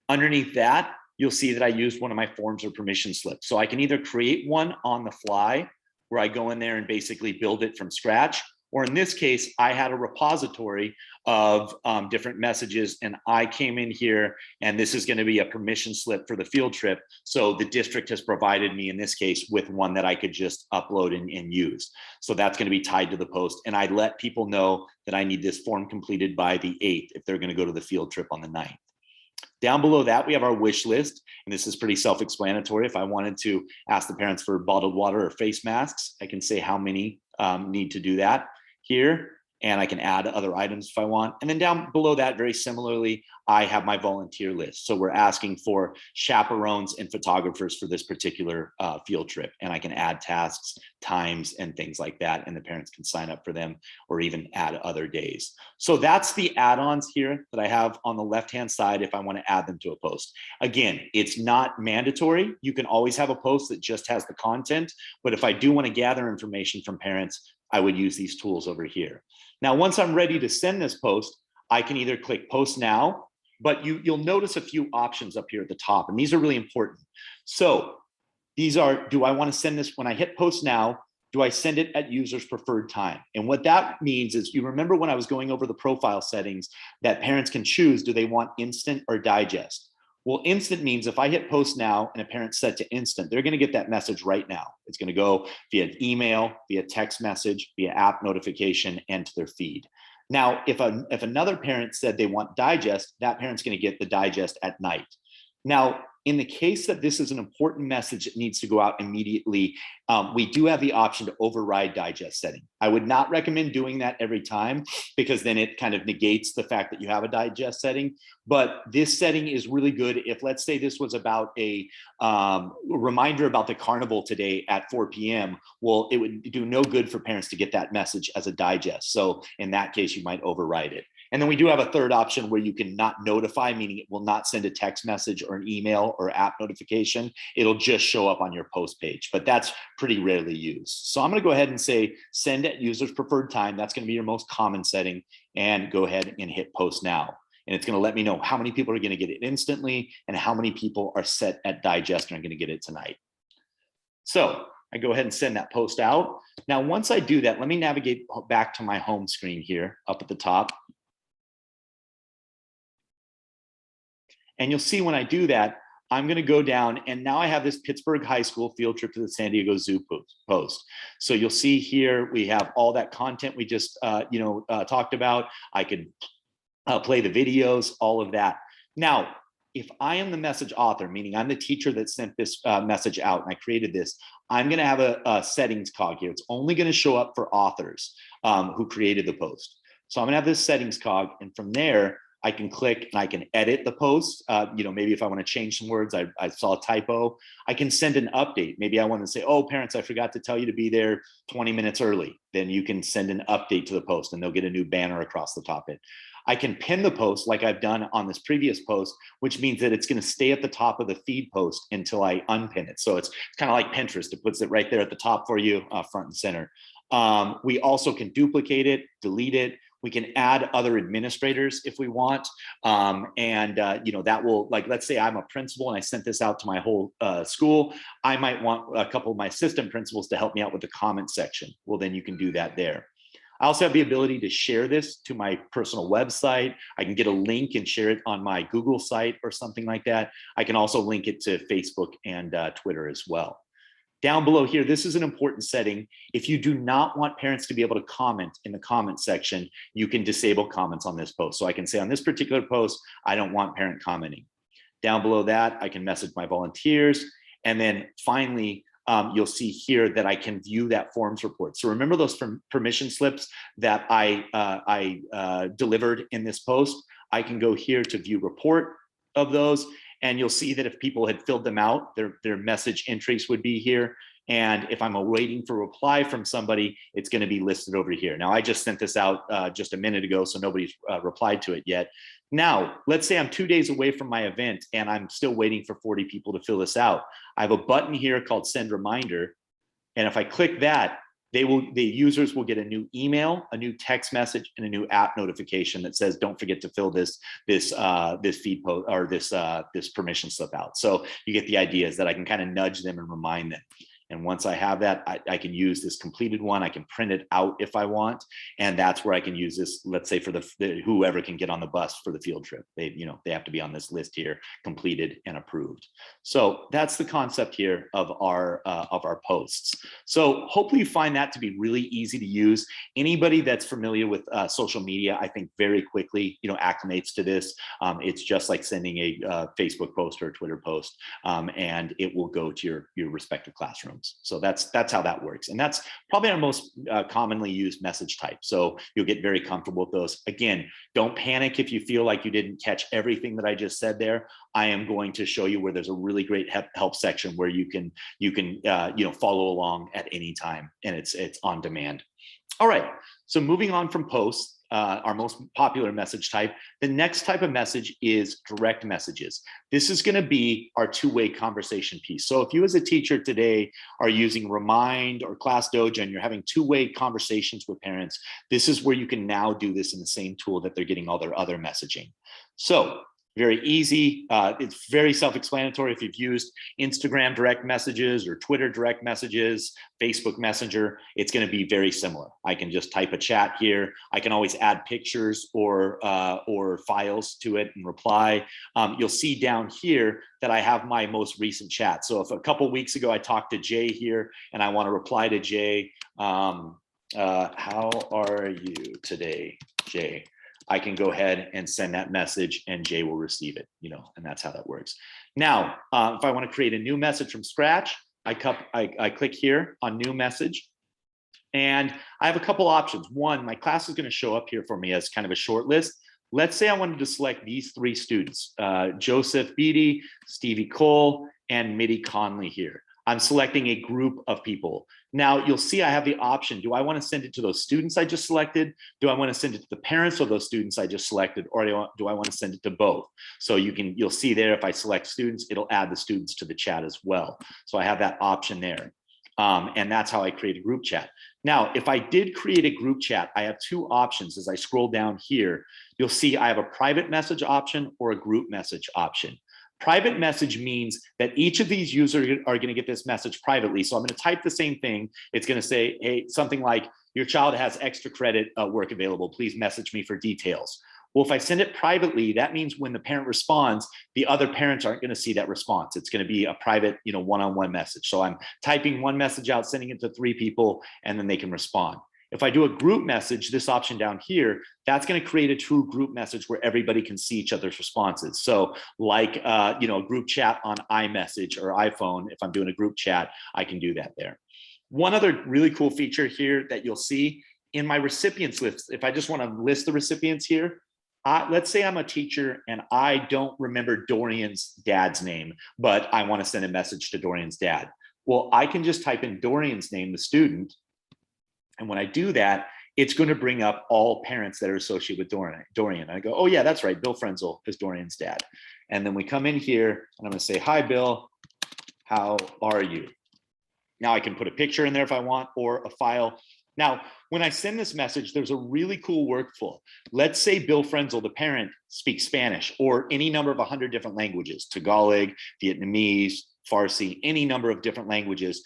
Underneath that, you'll see that I used one of my forms or permission slips. So I can either create one on the fly, where I go in there and basically build it from scratch, or in this case, I had a repository of different messages, and I came in here, and this is going to be a permission slip for the field trip. So the district has provided me, in this case, with one that I could just upload and use. So that's going to be tied to the post. And I let people know that I need this form completed by the 8th if they're going to go to the field trip on the 9th. Down below that, we have our wish list, and this is pretty self-explanatory. If I wanted to ask the parents for bottled water or face masks, I can say how many need to do that here, and I can add other items if I want. And then down below that, very similarly, I have my volunteer list. So we're asking for chaperones and photographers for this particular field trip, and I can add tasks, times, and things like that, and the parents can sign up for them or even add other days. So that's the add-ons here that I have on the left-hand side if I want to add them to a post. Again, it's not mandatory. You can always have a post that just has the content, but if I do want to gather information from parents, I would use these tools over here. Now, once I'm ready to send this post, I can either click post now, but you'll notice a few options up here at the top, and these are really important. So these are, do I want to send this when I hit post now? do I send it at user's preferred time? And what that means is, you remember when I was going over the profile settings that parents can choose, do they want instant or digest? Well, instant means if I hit post now and a parent's set to instant, they're going to get that message right now. It's going to go via email, via text message, via app notification, and to their feed. Now, if another parent said they want digest, that parent's going to get the digest at night. Now, in the case that this is an important message that needs to go out immediately, we do have the option to override digest setting. I would not recommend doing that every time, because then it kind of negates the fact that you have a digest setting. But this setting is really good if, let's say this was about a reminder about the carnival today at 4 p.m. Well, it would do no good for parents to get that message as a digest. So in that case, you might override it. And then we do have a third option where you can not notify, meaning it will not send a text message or an email or app notification. It'll just show up on your post page, but that's pretty rarely used. So I'm going to go ahead and say send at user's preferred time. That's going to be your most common setting, and go ahead and hit post now. And it's going to let me know how many people are going to get it instantly and how many people are set at digest and are going to get it tonight. So I go ahead and send that post out. Now, once I do that, let me navigate back to my home screen here up at the top. And you'll see when I do that, I'm going to go down, and now I have this Pittsburgh High School field trip to the San Diego Zoo post. So you'll see here we have all that content we just talked about. I could play the videos, all of that. Now, if I am the message author, meaning I'm the teacher that sent this message out and I created this, I'm going to have a settings cog here. It's only going to show up for authors who created the post. So I'm going to have this settings cog, and from there, I can click and I can edit the post. Maybe if I want to change some words, I saw a typo, I can send an update. Maybe I want to say, oh, parents, I forgot to tell you to be there 20 minutes early. Then you can send an update to the post and they'll get a new banner across the top of it. I can pin the post like I've done on this previous post, which means that it's going to stay at the top of the feed post until I unpin it. So it's kind of like Pinterest. It puts it right there at the top for you, front and center. We also can duplicate it, delete it. We can add other administrators if we want. That will, like, let's say I'm a principal and I sent this out to my whole school. I might want a couple of my assistant principals to help me out with the comment section. Well, then you can do that there. I also have the ability to share this to my personal website. I can get a link and share it on my Google site or something like that. I can also link it to Facebook and Twitter as well. Down below here, this is an important setting. If you do not want parents to be able to comment in the comment section, you can disable comments on this post. So I can say on this particular post, I don't want parent commenting. Down below that, I can message my volunteers. And then finally, you'll see here that I can view that forms report. So remember those permission slips that I delivered in this post? I can go here to view report of those. And you'll see that if people had filled them out, their message entries would be here. And if I'm waiting for a reply from somebody, it's going to be listed over here. Now, I just sent this out just a minute ago, so nobody's replied to it yet. Now, let's say I'm 2 days away from my event and I'm still waiting for 40 people to fill this out. I have a button here called Send Reminder. And if I click that, the users will get a new email, a new text message, and a new app notification that says, "Don't forget to fill this feed post or this permission slip out." So you get the idea, is that I can kind of nudge them and remind them. And once I have that, I can use this completed one. I can print it out if I want. And that's where I can use this, let's say for whoever can get on the bus for the field trip. They have to be on this list here, completed and approved. So that's the concept here of our posts. So hopefully you find that to be really easy to use. Anybody that's familiar with social media, I think very quickly, acclimates to this. It's just like sending a Facebook post or a Twitter post, and it will go to your respective classroom. So that's how that works. And that's probably our most commonly used message type. So you'll get very comfortable with those. Again, don't panic if you feel like you didn't catch everything that I just said there. I am going to show you where there's a really great help section where you can follow along at any time, and it's on demand. All right, so moving on from posts, our most popular message type, the next type of message is direct messages. This is going to be our two-way conversation piece. So if you as a teacher today are using Remind or Class Dojo and you're having two-way conversations with parents, this is where you can now do this in the same tool that they're getting all their other messaging. So Very easy. It's very self-explanatory. If you've used Instagram direct messages or Twitter direct messages, Facebook Messenger, it's going to be very similar. I can just type a chat here. I can always add pictures or files to it and reply. You'll see down here that I have my most recent chat. So if a couple of weeks ago I talked to Jay here and I want to reply to Jay, how are you today, Jay? I can go ahead and send that message and Jay will receive it, and that's how that works. Now, if I want to create a new message from scratch, I click here on new message and I have a couple options. One, my class is going to show up here for me as kind of a short list. Let's say I wanted to select these 3 students, Joseph Beatty, Stevie Cole, and Mitty Conley here. I'm selecting a group of people. Now you'll see I have the option. Do I want to send it to those students I just selected? Do I want to send it to the parents of those students I just selected? Or do I want to send it to both? So you'll see there, if I select students, it'll add the students to the chat as well. So I have that option there. And that's how I create a group chat. Now, if I did create a group chat, I have 2 options. As I scroll down here, you'll see I have a private message option or a group message option. Private message means that each of these users are going to get this message privately. So I'm going to type the same thing. It's going to say, hey, something like, your child has extra credit work available. Please message me for details. Well, if I send it privately, that means when the parent responds, the other parents aren't going to see that response. It's going to be a private, one-on-one message. So I'm typing one message out, sending it to 3 people, and then they can respond. If I do a group message, this option down here, that's going to create a true group message where everybody can see each other's responses. So like, a group chat on iMessage or iPhone, if I'm doing a group chat, I can do that there. One other really cool feature here that you'll see in my recipients list, if I just want to list the recipients here, let's say I'm a teacher and I don't remember Dorian's dad's name, but I want to send a message to Dorian's dad. Well, I can just type in Dorian's name, the student. And when I do that, it's going to bring up all parents that are associated with Dorian. I go, oh yeah, that's right. Bill Frenzel is Dorian's dad. And then we come in here and I'm going to say, hi, Bill, how are you? Now I can put a picture in there if I want, or a file. Now, when I send this message, there's a really cool workflow. Let's say Bill Frenzel, the parent, speaks Spanish or any number of 100 different languages, Tagalog, Vietnamese, Farsi, any number of different languages.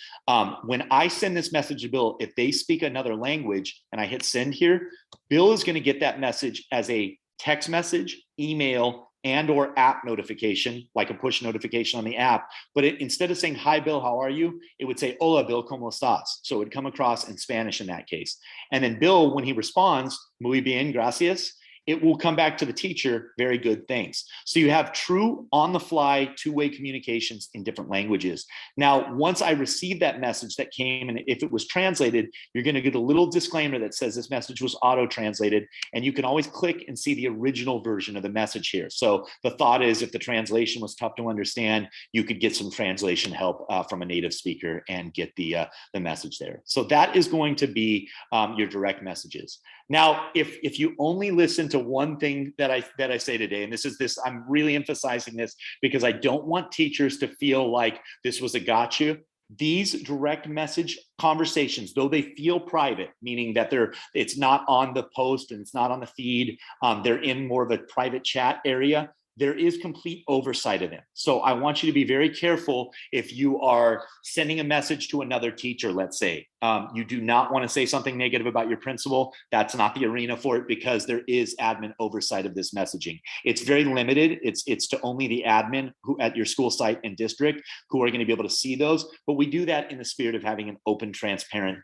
When I send this message to Bill, if they speak another language and I hit send here, Bill is going to get that message as a text message, email, and or app notification, like a push notification on the app. But instead of saying, hi, Bill, how are you? It would say, hola, Bill, ¿cómo estás? So it would come across in Spanish in that case. And then Bill, when he responds, muy bien, gracias, it will come back to the teacher, very good, thanks. So you have true on-the-fly two-way communications in different languages. Now, once I receive that message that came, and if it was translated, you're going to get a little disclaimer that says this message was auto-translated, and you can always click and see the original version of the message here. So the thought is, if the translation was tough to understand, you could get some translation help from a native speaker and get the message there. So that is going to be your direct messages. Now, if you only listen to one thing that I say today, and this, I'm really emphasizing this because I don't want teachers to feel like this was a gotcha. These direct message conversations, though they feel private, meaning that it's not on the post and it's not on the feed, they're in more of a private chat area, there is complete oversight of them. So I want you to be very careful if you are sending a message to another teacher, let's say. You do not want to say something negative about your principal. That's not the arena for it because there is admin oversight of this messaging. It's very limited. It's to only the admin who at your school site and district who are going to be able to see those. But we do that in the spirit of having an open, transparent,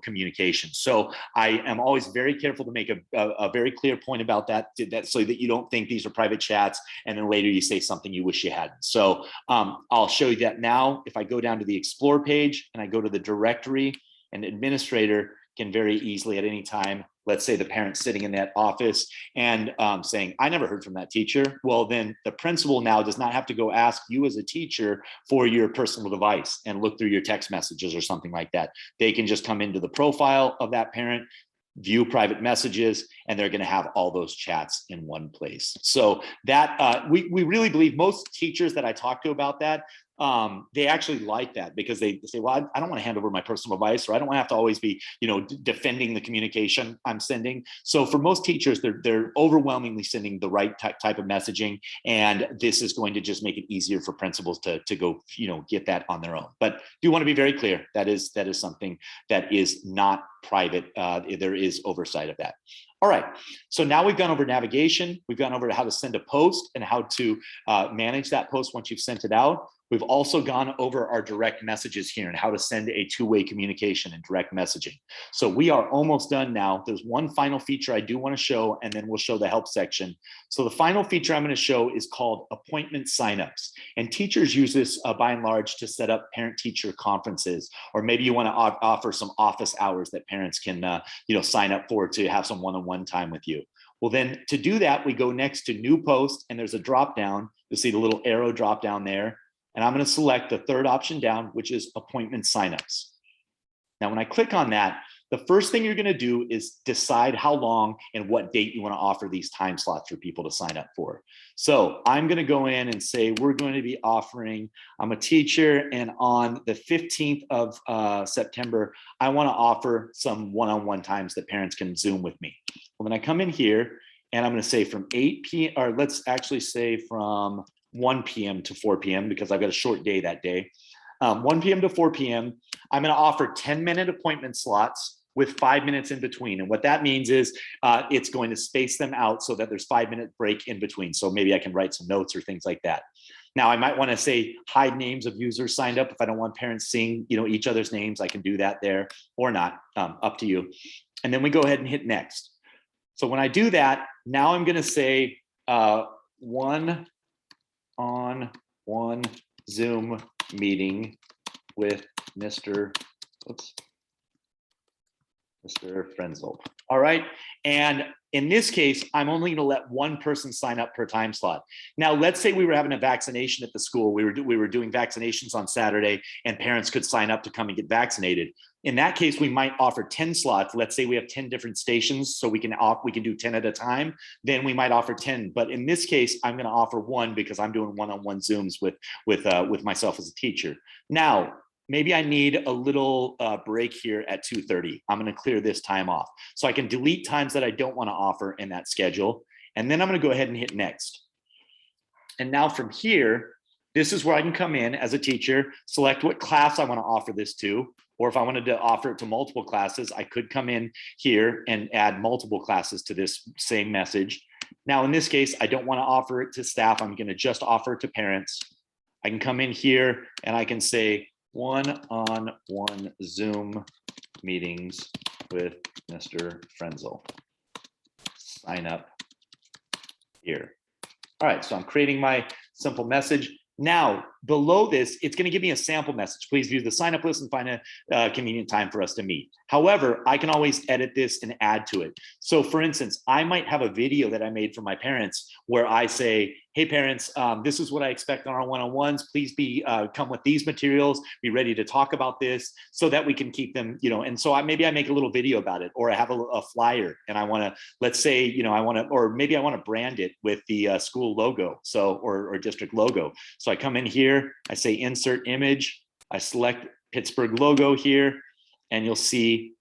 communication. So I am always very careful to make a very clear point about that so that you don't think these are private chats and then later you say something you wish you hadn't. So I'll show you that now. If I go down to the Explore page and I go to the directory, an administrator can very easily at any time, let's say the parent's sitting in that office and saying, I never heard from that teacher. Well, then the principal now does not have to go ask you as a teacher for your personal device and look through your text messages or something like that. They can just come into the profile of that parent, view private messages, and they're going to have all those chats in one place. So that we really believe most teachers that I talk to about that, they actually like that because they say, well, I don't want to hand over my personal advice, or I don't want to have to always be, defending the communication I'm sending. So for most teachers, they're overwhelmingly sending the right type of messaging. And this is going to just make it easier for principals to go, get that on their own. But do want to be very clear, that is something that is not private. There is oversight of that. All right, so now we've gone over navigation. We've gone over how to send a post and how to manage that post once you've sent it out. We've also gone over our direct messages here and how to send a two-way communication and direct messaging. So we are almost done now. There's one final feature I do want to show, and then we'll show the help section. So the final feature I'm going to show is called appointment signups. And teachers use this by and large to set up parent-teacher conferences, or maybe you want to offer some office hours that parents can sign up for to have some one-on-one time with you. Well, then to do that, we go next to new post, and there's a drop down. You'll see the little arrow drop down there. And I'm going to select the third option down, which is appointment signups. Now, when I click on that, the first thing you're going to do is decide how long and what date you want to offer these time slots for people to sign up for. So I'm going to go in and say, we're going to be offering, I'm a teacher, and on the 15th of September, I want to offer some one-on-one times that parents can Zoom with me. Well, then I come in here and I'm going to say from 8 p.m., or let's actually say from 1 p.m. to 4 p.m. because I've got a short day that day. 1 p.m. to 4 p.m. I'm going to offer 10-minute appointment slots with 5 minutes in between. And what that means is it's going to space them out so that there's 5-minute break in between. So maybe I can write some notes or things like that. Now, I might want to say hide names of users signed up. If I don't want parents seeing each other's names, I can do that there or not, up to you. And then we go ahead and hit next. So when I do that, now I'm going to say one-on-one Zoom meeting with Mr. Frenzel. All right. And in this case, I'm only going to let one person sign up per time slot. Now, let's say we were having a vaccination at the school. We were doing vaccinations on Saturday, and parents could sign up to come and get vaccinated. In that case, we might offer 10 slots. Let's say we have 10 different stations, so we can do 10 at a time. Then we might offer 10. But in this case, I'm going to offer one because I'm doing one-on-one Zooms with myself as a teacher. Now, maybe I need a little break here at 2:30. I'm going to clear this time off. So I can delete times that I don't want to offer in that schedule. And then I'm going to go ahead and hit next. And now from here, this is where I can come in as a teacher, select what class I want to offer this to. Or if I wanted to offer it to multiple classes, I could come in here and add multiple classes to this same message. Now, in this case, I don't want to offer it to staff. I'm going to just offer it to parents. I can come in here and I can say, one-on-one Zoom meetings with Mr. Frenzel. Sign up here. All right, so I'm creating my simple message. Now, below this, it's going to give me a sample message. Please view the sign up list and find a convenient time for us to meet. However, I can always edit this and add to it. So for instance, I might have a video that I made for my parents where I say, hey parents, this is what I expect on our one-on-ones. Please come with these materials, be ready to talk about this so that we can keep them, and so maybe I make a little video about it, or I have a flyer and I want to, let's say, or maybe I want to brand it with the school logo, or district logo. So I come in here, I say insert image, I select Pittsburgh logo here, and you'll see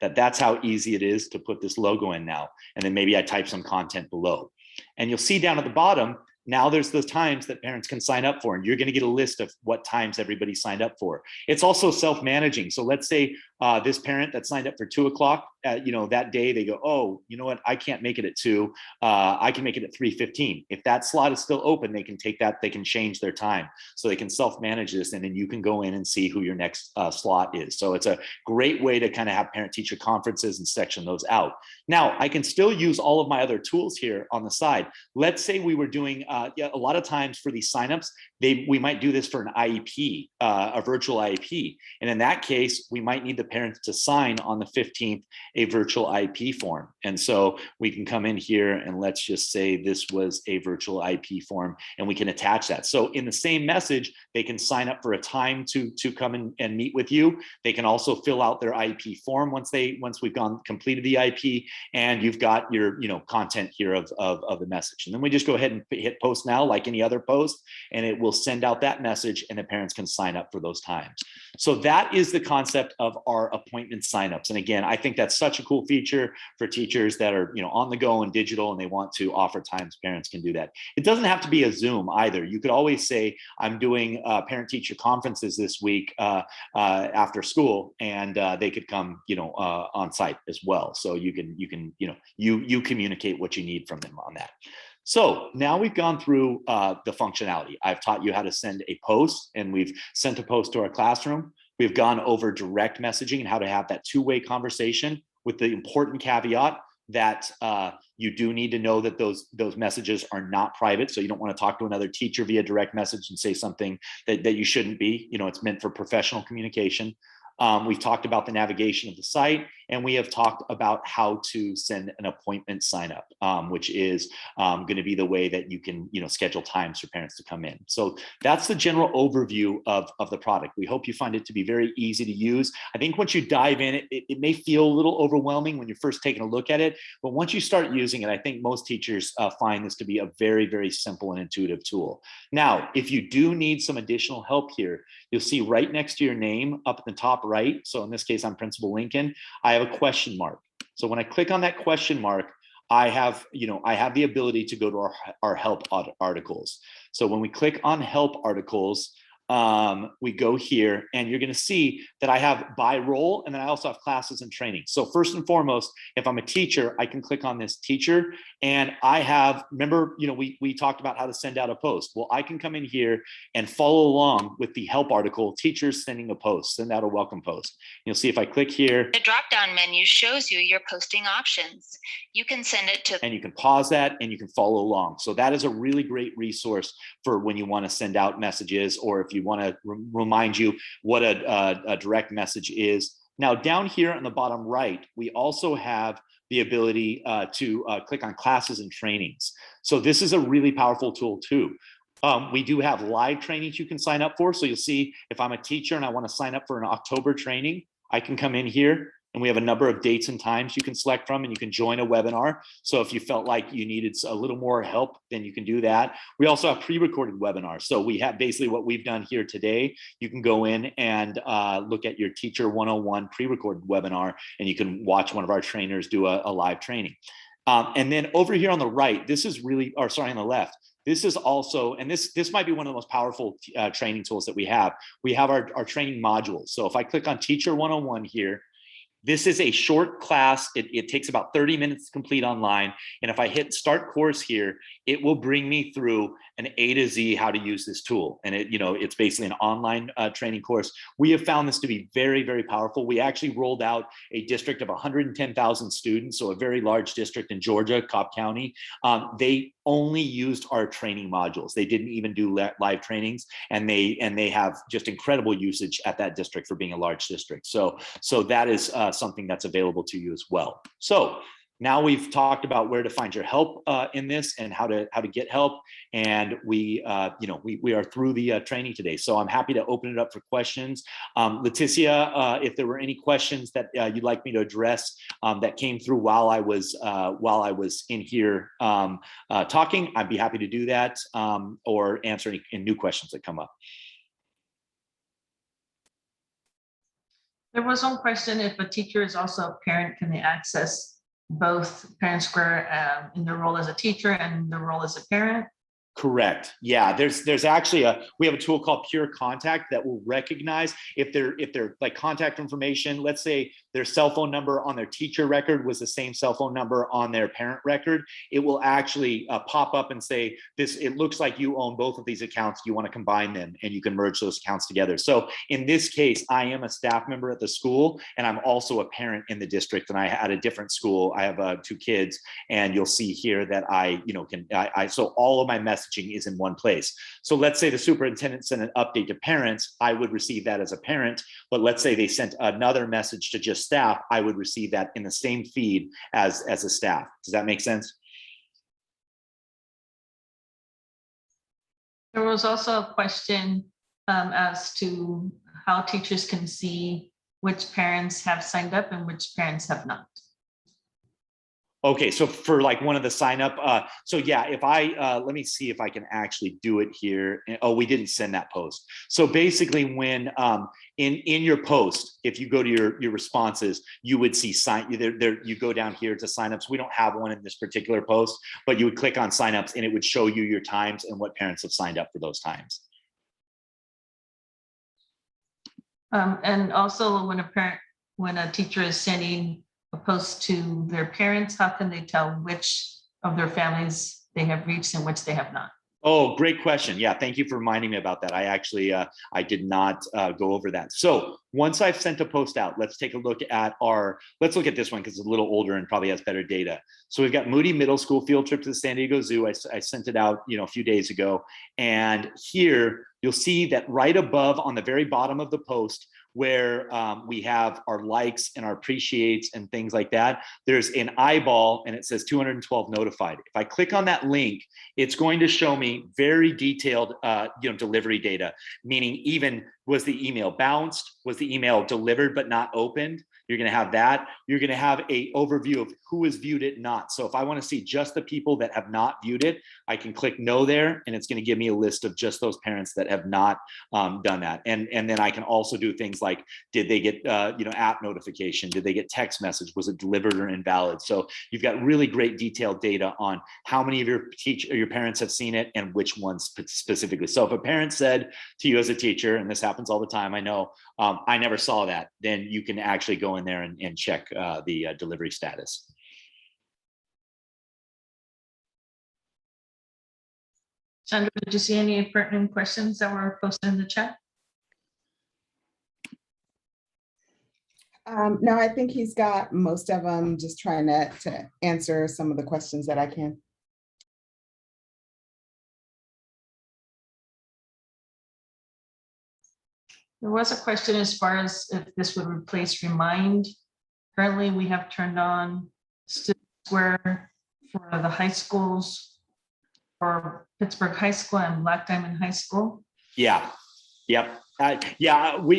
that that's how easy it is to put this logo in now. And then maybe I type some content below. And you'll see down at the bottom, now there's the times that parents can sign up for, and you're going to get a list of what times everybody signed up for. It's also self-managing. So let's say this parent that signed up for 2 o'clock, that day they go, oh, you know what? I can't make it at 2. I can make it at 3:15. If that slot is still open, they can take that. They can change their time, so they can self-manage this, and then you can go in and see who your next slot is. So it's a great way to kind of have parent-teacher conferences and section those out. Now I can still use all of my other tools here on the side. Let's say we were doing a lot of times for these signups, we might do this for an IEP, a virtual IEP, and in that case, we might need the parents to sign on the 15th a virtual IEP form. And so we can come in here and let's just say this was a virtual IEP form, and we can attach that. So in the same message, they can sign up for a time to come and meet with you. They can also fill out their IEP form once we've completed the IEP, and you've got your content here of the message. And then we just go ahead and hit post now like any other post, and it will will send out that message and the parents can sign up for those times. So that is the concept of our appointment signups. And again, I think that's such a cool feature for teachers that are, on the go and digital, and they want to offer times parents can do that. It doesn't have to be a Zoom either. You could always say, I'm doing parent-teacher conferences this week after school, and they could come, on site as well. So you can, you communicate what you need from them on that. So now we've gone through the functionality. I've taught you how to send a post, and we've sent a post to our classroom. We've gone over direct messaging and how to have that two-way conversation, with the important caveat that you do need to know that those messages are not private. So you don't want to talk to another teacher via direct message and say something that you shouldn't be. It's meant for professional communication. We've talked about the navigation of the site, and we have talked about how to send an appointment sign up, which is going to be the way that you can, schedule times for parents to come in. So that's the general overview of the product. We hope you find it to be very easy to use. I think once you dive in, it may feel a little overwhelming when you're first taking a look at it, but once you start using it, I think most teachers find this to be a very, very simple and intuitive tool. Now, if you do need some additional help here, you'll see right next to your name up at the top right. So in this case, I'm Principal Lincoln. I have a question mark. So when I click on that question mark, I have the ability to go to our help articles. So when we click on help articles, we go here, and you're going to see that I have by role, and then I also have classes and training. So first and foremost, if I'm a teacher, I can click on this teacher, and I have, remember, we talked about how to send out a post. Well, I can come in here and follow along with the help article, teachers sending a post, send out a welcome post. You'll see if I click here, the drop-down menu shows you your posting options. You can send it to, and you can pause that and you can follow along. So that is a really great resource for when you want to send out messages, or if you want to remind you what a direct message is. Now down here on the bottom right, we also have the ability to click on classes and trainings. So this is a really powerful tool too. We do have live trainings you can sign up for. So you'll see if I'm a teacher and I want to sign up for an October training, I can come in here, and we have a number of dates and times you can select from, and you can join a webinar. So if you felt like you needed a little more help, then you can do that. We also have pre-recorded webinars. So we have basically what we've done here today. You can go in and look at your Teacher 101 pre-recorded webinar, and you can watch one of our trainers do a live training. And then over here on the right, this is really, or sorry, on the left, this is also, and this might be one of the most powerful training tools that we have. We have our training modules. So if I click on Teacher 101 here, this is a short class. It takes about 30 minutes to complete online. And if I hit start course here, it will bring me through an A to Z how to use this tool. And it's basically an online training course. We have found this to be very, very powerful. We actually rolled out a district of 110,000 students, so a very large district in Georgia, Cobb County. They only used our training modules. They didn't even do live trainings, and they have just incredible usage at that district for being a large district. So that is something that's available to you as well. So now we've talked about where to find your help in this, and how to get help, and we are through the training today. So I'm happy to open it up for questions. Leticia, if there were any questions that you'd like me to address that came through while I was in here talking, I'd be happy to do that, or answer any new questions that come up. There was one question: if a teacher is also a parent, can they access both ParentSquare in their role as a teacher and their role as a parent? Correct. Yeah, there's actually we have a tool called Pure Contact that will recognize if they're like contact information. Let's say their cell phone number on their teacher record was the same cell phone number on their parent record. It will actually pop up and say, it looks like you own both of these accounts. You want to combine them, and you can merge those accounts together. So in this case, I am a staff member at the school, and I'm also a parent in the district, and I at a different school. I have 2 kids, and you'll see here that so all of my messages is in one place. So let's say the superintendent sent an update to parents, I would receive that as a parent, but let's say they sent another message to just staff, I would receive that in the same feed as a staff. Does that make sense? There was also a question as to how teachers can see which parents have signed up and which parents have not. Okay, so for like one of the sign up, so yeah, if I let me see if I can actually do it here. Oh, we didn't send that post. So basically, when in your post, if you go to your responses, you would see there. You go down here to signups. We don't have one in this particular post, but you would click on signups, and it would show you your times and what parents have signed up for those times. And also when a teacher is sending a post to their parents, how can they tell which of their families they have reached and which they have not? Oh, great question. Yeah, thank you for reminding me about that. I actually, I did not go over that. So once I've sent a post out, let's take a look at let's look at this one because it's a little older and probably has better data. So we've got Moody Middle School field trip to the San Diego Zoo. I sent it out, a few days ago. And here you'll see that right above on the very bottom of the post, where we have our likes and our appreciates and things like that, there's an eyeball and it says 212 notified. If I click on that link, it's going to show me very detailed delivery data, meaning even was the email bounced, was the email delivered but not opened. You're going to have that. You're going to have a overview of who has viewed it not. So if I want to see just the people that have not viewed it, I can click no there, and it's going to give me a list of just those parents that have not done that. And then I can also do things like, did they get app notification? Did they get text message? Was it delivered or invalid? So you've got really great detailed data on how many of your parents have seen it and which ones specifically. So if a parent said to you as a teacher, and this happens all the time, I know, I never saw that, then you can actually go in there and check the delivery status. Sandra, did you see any pertinent questions that were posted in the chat? No, I think he's got most of them, just trying to answer some of the questions that I can. There was a question as far as if this would replace Remind. Currently, we have turned on Student Square for the high schools, for Pittsburgh High School and Black Diamond High School. Yeah. Yep. Yeah. We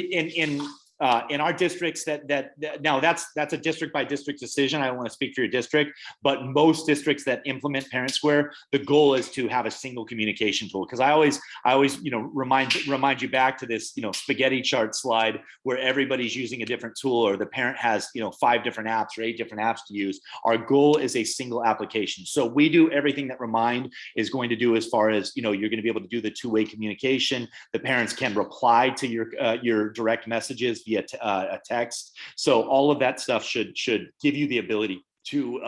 in our districts that now that's a district by district decision. I don't want to speak for your district, but most districts that implement ParentSquare, the goal is to have a single communication tool. Because I always remind you back to this spaghetti chart slide where everybody's using a different tool, or the parent has 5 different apps or 8 different apps to use. Our goal is a single application. So we do everything that Remind is going to do, as far as you're going to be able to do the two-way communication. The parents can reply to your direct messages via a text. So all of that stuff should give you the ability to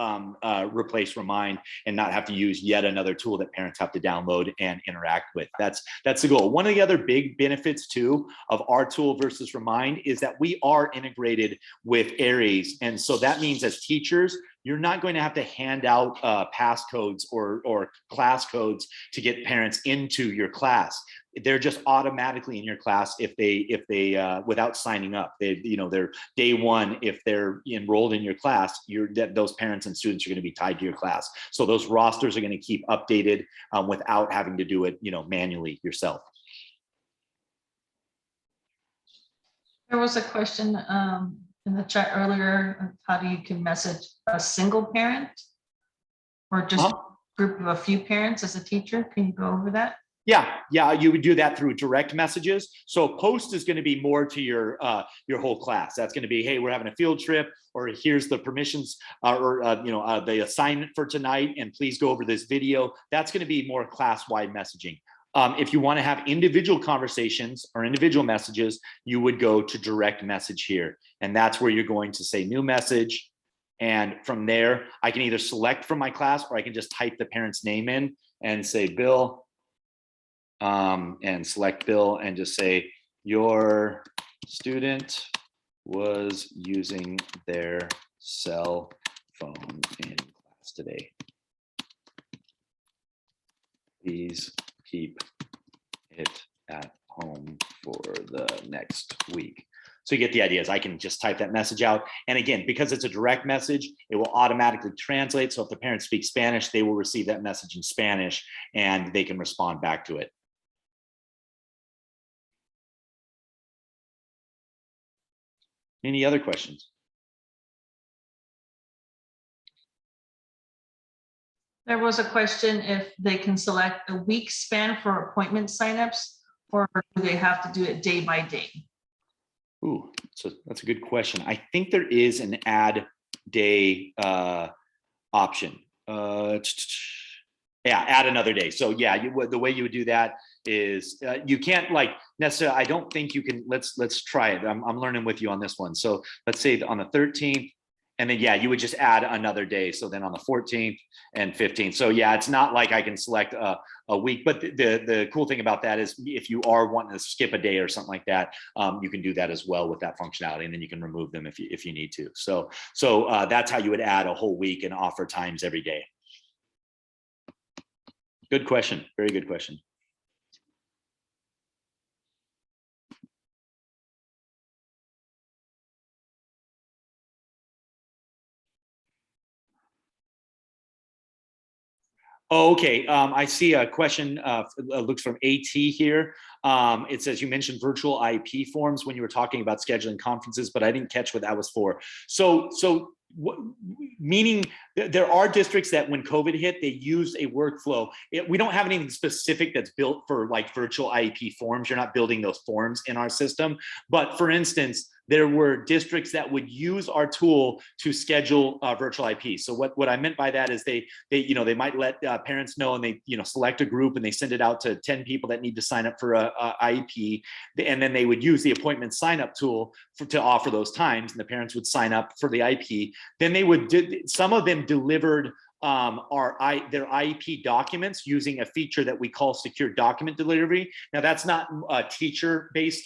replace Remind and not have to use yet another tool that parents have to download and interact with. That's the goal. One of the other big benefits too of our tool versus Remind is that we are integrated with Aries. And so that means as teachers, you're not going to have to hand out passcodes or class codes to get parents into your class. They're just automatically in your class if they without signing up. They're day one. If they're enrolled in your class, those parents and students are going to be tied to your class. So those rosters are going to keep updated without having to do it manually yourself. There was a question in the chat earlier, how do you can message a single parent or just a group of a few parents as a teacher? Can you go over that? Yeah, you would do that through direct messages. So post is going to be more to your whole class. That's going to be, hey, we're having a field trip, or here's the permissions, the assignment for tonight, and please go over this video. That's going to be more class-wide messaging. If you want to have individual conversations or individual messages, you would go to direct message here, and that's where you're going to say new message. And from there, I can either select from my class, or I can just type the parent's name in and say Bill. And select Bill and just say your student was using their cell phone in class today. Please keep it at home for the next week. So you get the ideas. I can just type that message out. And again, because it's a direct message, it will automatically translate. So if the parents speak Spanish, they will receive that message in Spanish and they can respond back to it. Any other questions? There was a question if they can select a week span for appointment signups, or do they have to do it day by day? Ooh, so that's a good question. I think there is an add day option. Yeah, add another day. So yeah, the way you would do that is you can't like necessarily. I don't think you can. Let's try it. I'm learning with you on this one. So let's say on the 13th, and then yeah, you would just add another day. So then on the 14th and 15th. So yeah, it's not like I can select a week. But the cool thing about that is if you are wanting to skip a day or something like that, you can do that as well with that functionality, and then you can remove them if you need to. So that's how you would add a whole week and offer times every day. Good question. Very good question. Oh, okay. I see a question looks from AT here. It says you mentioned virtual IP forms when you were talking about scheduling conferences, but I didn't catch what that was for. Meaning there are districts that when COVID hit, they used a workflow. We don't have anything specific that's built for like virtual IP forms. You're not building those forms in our system. But for instance, there were districts that would use our tool to schedule virtual IP. So what I meant by that is they might let parents know, and they select a group and they send it out to 10 people that need to sign up for a IP, and then they would use the appointment sign up tool to offer those times, and the parents would sign up for the IP. Then they would some of them delivered their IP documents using a feature that we call secure document delivery. Now that's not a teacher-based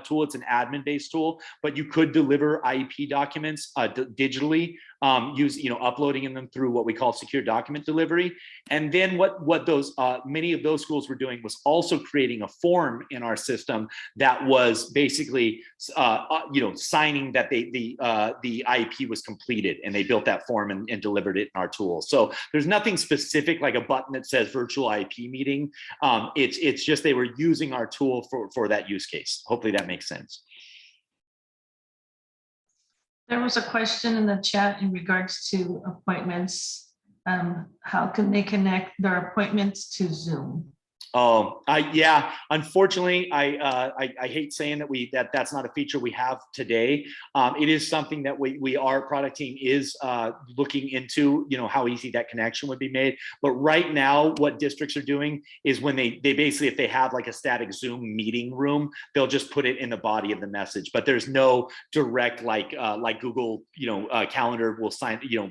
tool, it's an admin-based tool, but you could deliver IP documents digitally, uploading them through what we call secure document delivery. And then what those many of those schools were doing was also creating a form in our system that was basically signing that the IP was completed, and they built that form and delivered it in our tool. So there's nothing specific like a button that says virtual IP meeting. It's just they were using our tool for that use case. Hopefully that makes sense. There was a question in the chat in regards to appointments. How can they connect their appointments to Zoom? Oh, yeah. Unfortunately, I hate saying that that's not a feature we have today. It is something that our product team is looking into. How easy that connection would be made. But right now, what districts are doing is when they basically, if they have like a static Zoom meeting room, they'll just put it in the body of the message. But there's no direct like Google Calendar will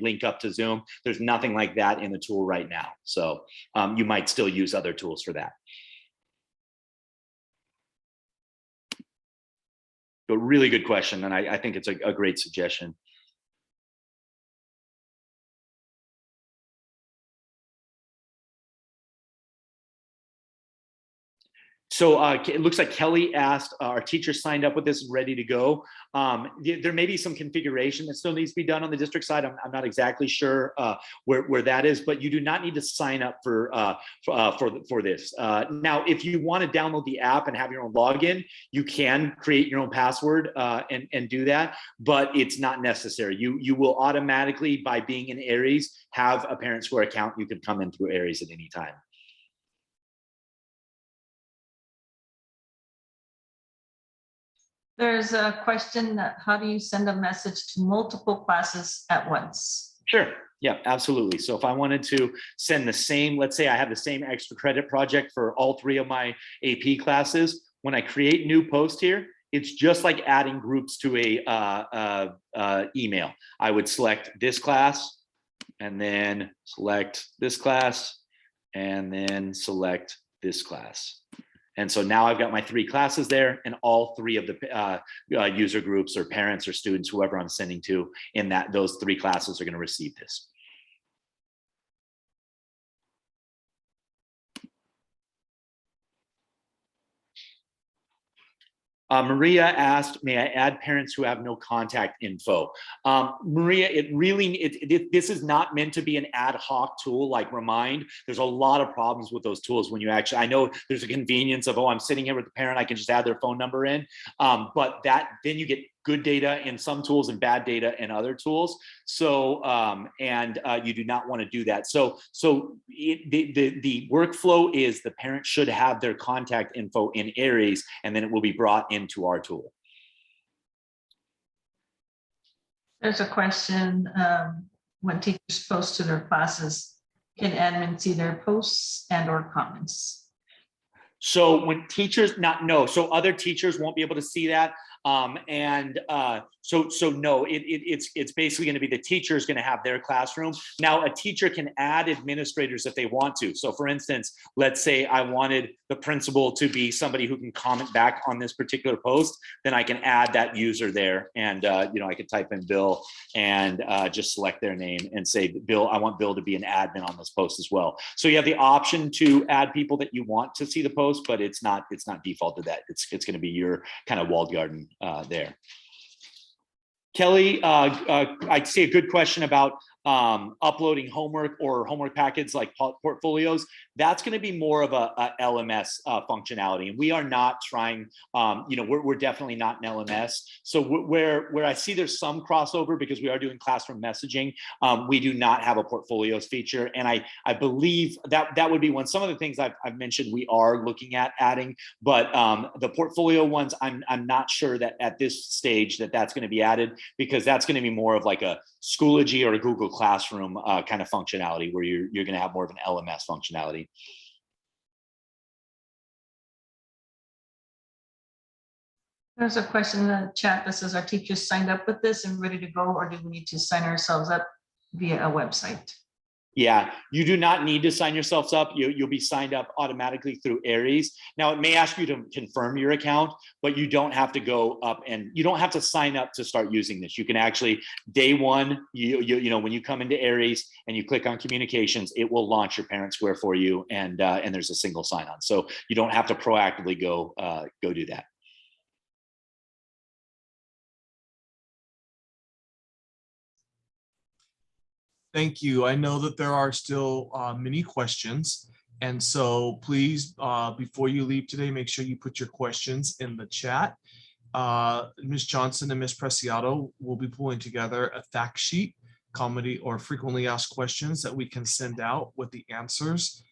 link up to Zoom. There's nothing like that in the tool right now. So you might still use other tools for that. A really good question, and I think it's a great suggestion. So it looks like Kelly asked, our teacher signed up with this and ready to go. There may be some configuration that still needs to be done on the district side. I'm not exactly sure where that is, but you do not need to sign up for this. Now, if you want to download the app and have your own login, you can create your own password and do that, but it's not necessary. You will automatically, by being in Aries, have a ParentSquare account. You can come in through Aries at any time. There's a question that how do you send a message to multiple classes at once? Sure. Yeah, absolutely. So if I wanted to send the same, let's say I have the same extra credit project for all 3 of my AP classes, when I create new post here, it's just like adding groups to a email. I would select this class and then select this class and then select this class. And so now I've got my 3 classes there, and all 3 of the user groups or parents or students, whoever I'm sending to in those 3 classes are going to receive this. Maria asked, may I add parents who have no contact info? Maria, this is not meant to be an ad hoc tool like Remind. There's a lot of problems with those tools when you actually, I know there's a convenience of, oh, I'm sitting here with the parent, I can just add their phone number in, but then you get good data in some tools and bad data in other tools. So, you do not want to do that. So the workflow is the parent should have their contact info in Aries, and then it will be brought into our tool. There's a question, when teachers post to their classes, can admin see their posts and or comments? So when teachers so other teachers won't be able to see that. So no, it's basically going to be the teacher is going to have their classroom. Now, a teacher can add administrators if they want to. So for instance, let's say I wanted the principal to be somebody who can comment back on this particular post, then I can add that user there. And, I could type in Bill and just select their name and say, Bill, I want Bill to be an admin on this post as well. So you have the option to add people that you want to see the post, but it's not default to that. It's going to be your kind of walled garden there. Kelly, I see a good question about uploading homework or homework packets like portfolios. That's going to be more of a LMS functionality, and we are not trying. We're definitely not an LMS. So where I see there's some crossover because we are doing classroom messaging, we do not have a portfolios feature, and I believe that would be one. Some of the things I've mentioned we are looking at adding, but the portfolio ones I'm not sure that at this stage that's going to be added, because that's going to be more of like a Schoology or a Google Classroom kind of functionality where you're going to have more of an LMS functionality. There's a question in the chat that says, are teachers signed up with this and ready to go, or do we need to sign ourselves up via a website? Yeah, you do not need to sign yourselves up. You'll be signed up automatically through Aries. Now, it may ask you to confirm your account, but you don't have to go up and you don't have to sign up to start using this. You can actually, day one, when you come into Aries and you click on communications, it will launch your ParentSquare for you, and there's a single sign-on. So you don't have to proactively go do that. Thank you. I know that there are still many questions. And so please, before you leave today, make sure you put your questions in the chat. Ms. Johnson and Ms. Preciado will be pulling together a fact sheet, comedy or frequently asked questions that we can send out with the answers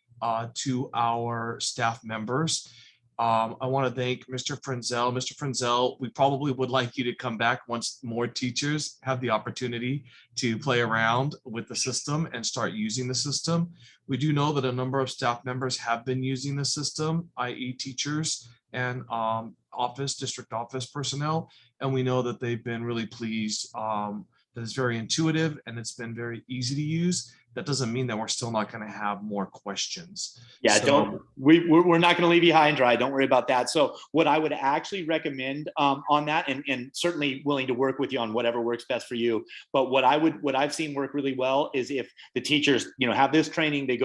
to our staff members. I want to thank Mr. Frenzel. Mr. Frenzel, we probably would like you to come back once more teachers have the opportunity to play around with the system and start using the system. We do know that a number of staff members have been using the system, i.e. teachers and district office personnel, and we know that they've been really pleased. That it's very intuitive and it's been very easy to use. That doesn't mean that we're still not going to have more questions. Yeah, so, we're not going to leave you high and dry. Don't worry about that. So what I would actually recommend on that, and certainly willing to work with you on whatever works best for you. But what I've seen work really well is if the teachers, have this training, they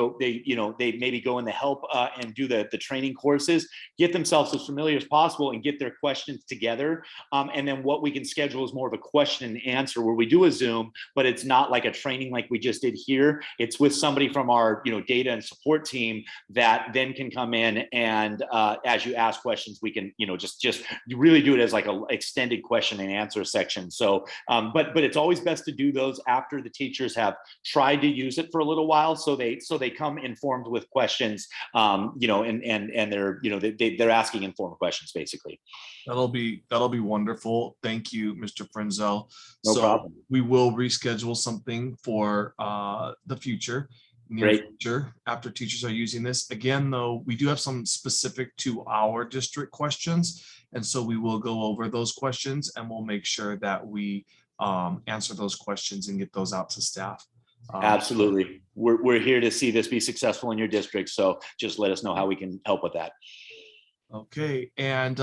maybe go in the help and do the training courses, get themselves as familiar as possible and get their questions together. And then what we can schedule is more of a question and answer where we do a Zoom, but it's not like a training like we just did here. It's with somebody from our data and support team that then can come in and as you ask questions, we can just really do it as like an extended question and answer section. So but it's always best to do those after the teachers have tried to use it for a little while, so they come informed with questions, and they're asking informed questions basically. That'll be wonderful. Thank you, Mr. Frenzel. No problem. We will reschedule something for the future, near future, after teachers are using this. Again, though, we do have some specific to our district questions, and so we will go over those questions and we'll make sure that we answer those questions and get those out to staff. Absolutely. We're here to see this be successful in your district, so just let us know how we can help with that. Okay, and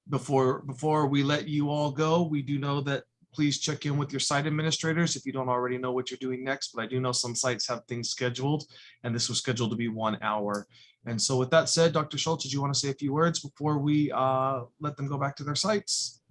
before we let you all go, we do know that please check in with your site administrators if you don't already know what you're doing next, but I do know some sites have things scheduled, and this was scheduled to be 1 hour. And so with that said, Dr. Schultz, did you want to say a few words before we let them go back to their sites?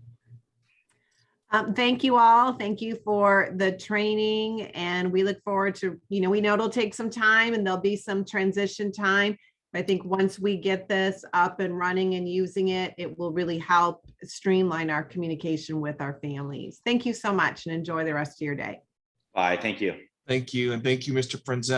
Thank you all. Thank you for the training, and we look forward to, we know it'll take some time and there'll be some transition time. I think once we get this up and running and using it, it will really help streamline our communication with our families. Thank you so much and enjoy the rest of your day. Bye. Thank you. Thank you. And thank you, Mr. Frenzel.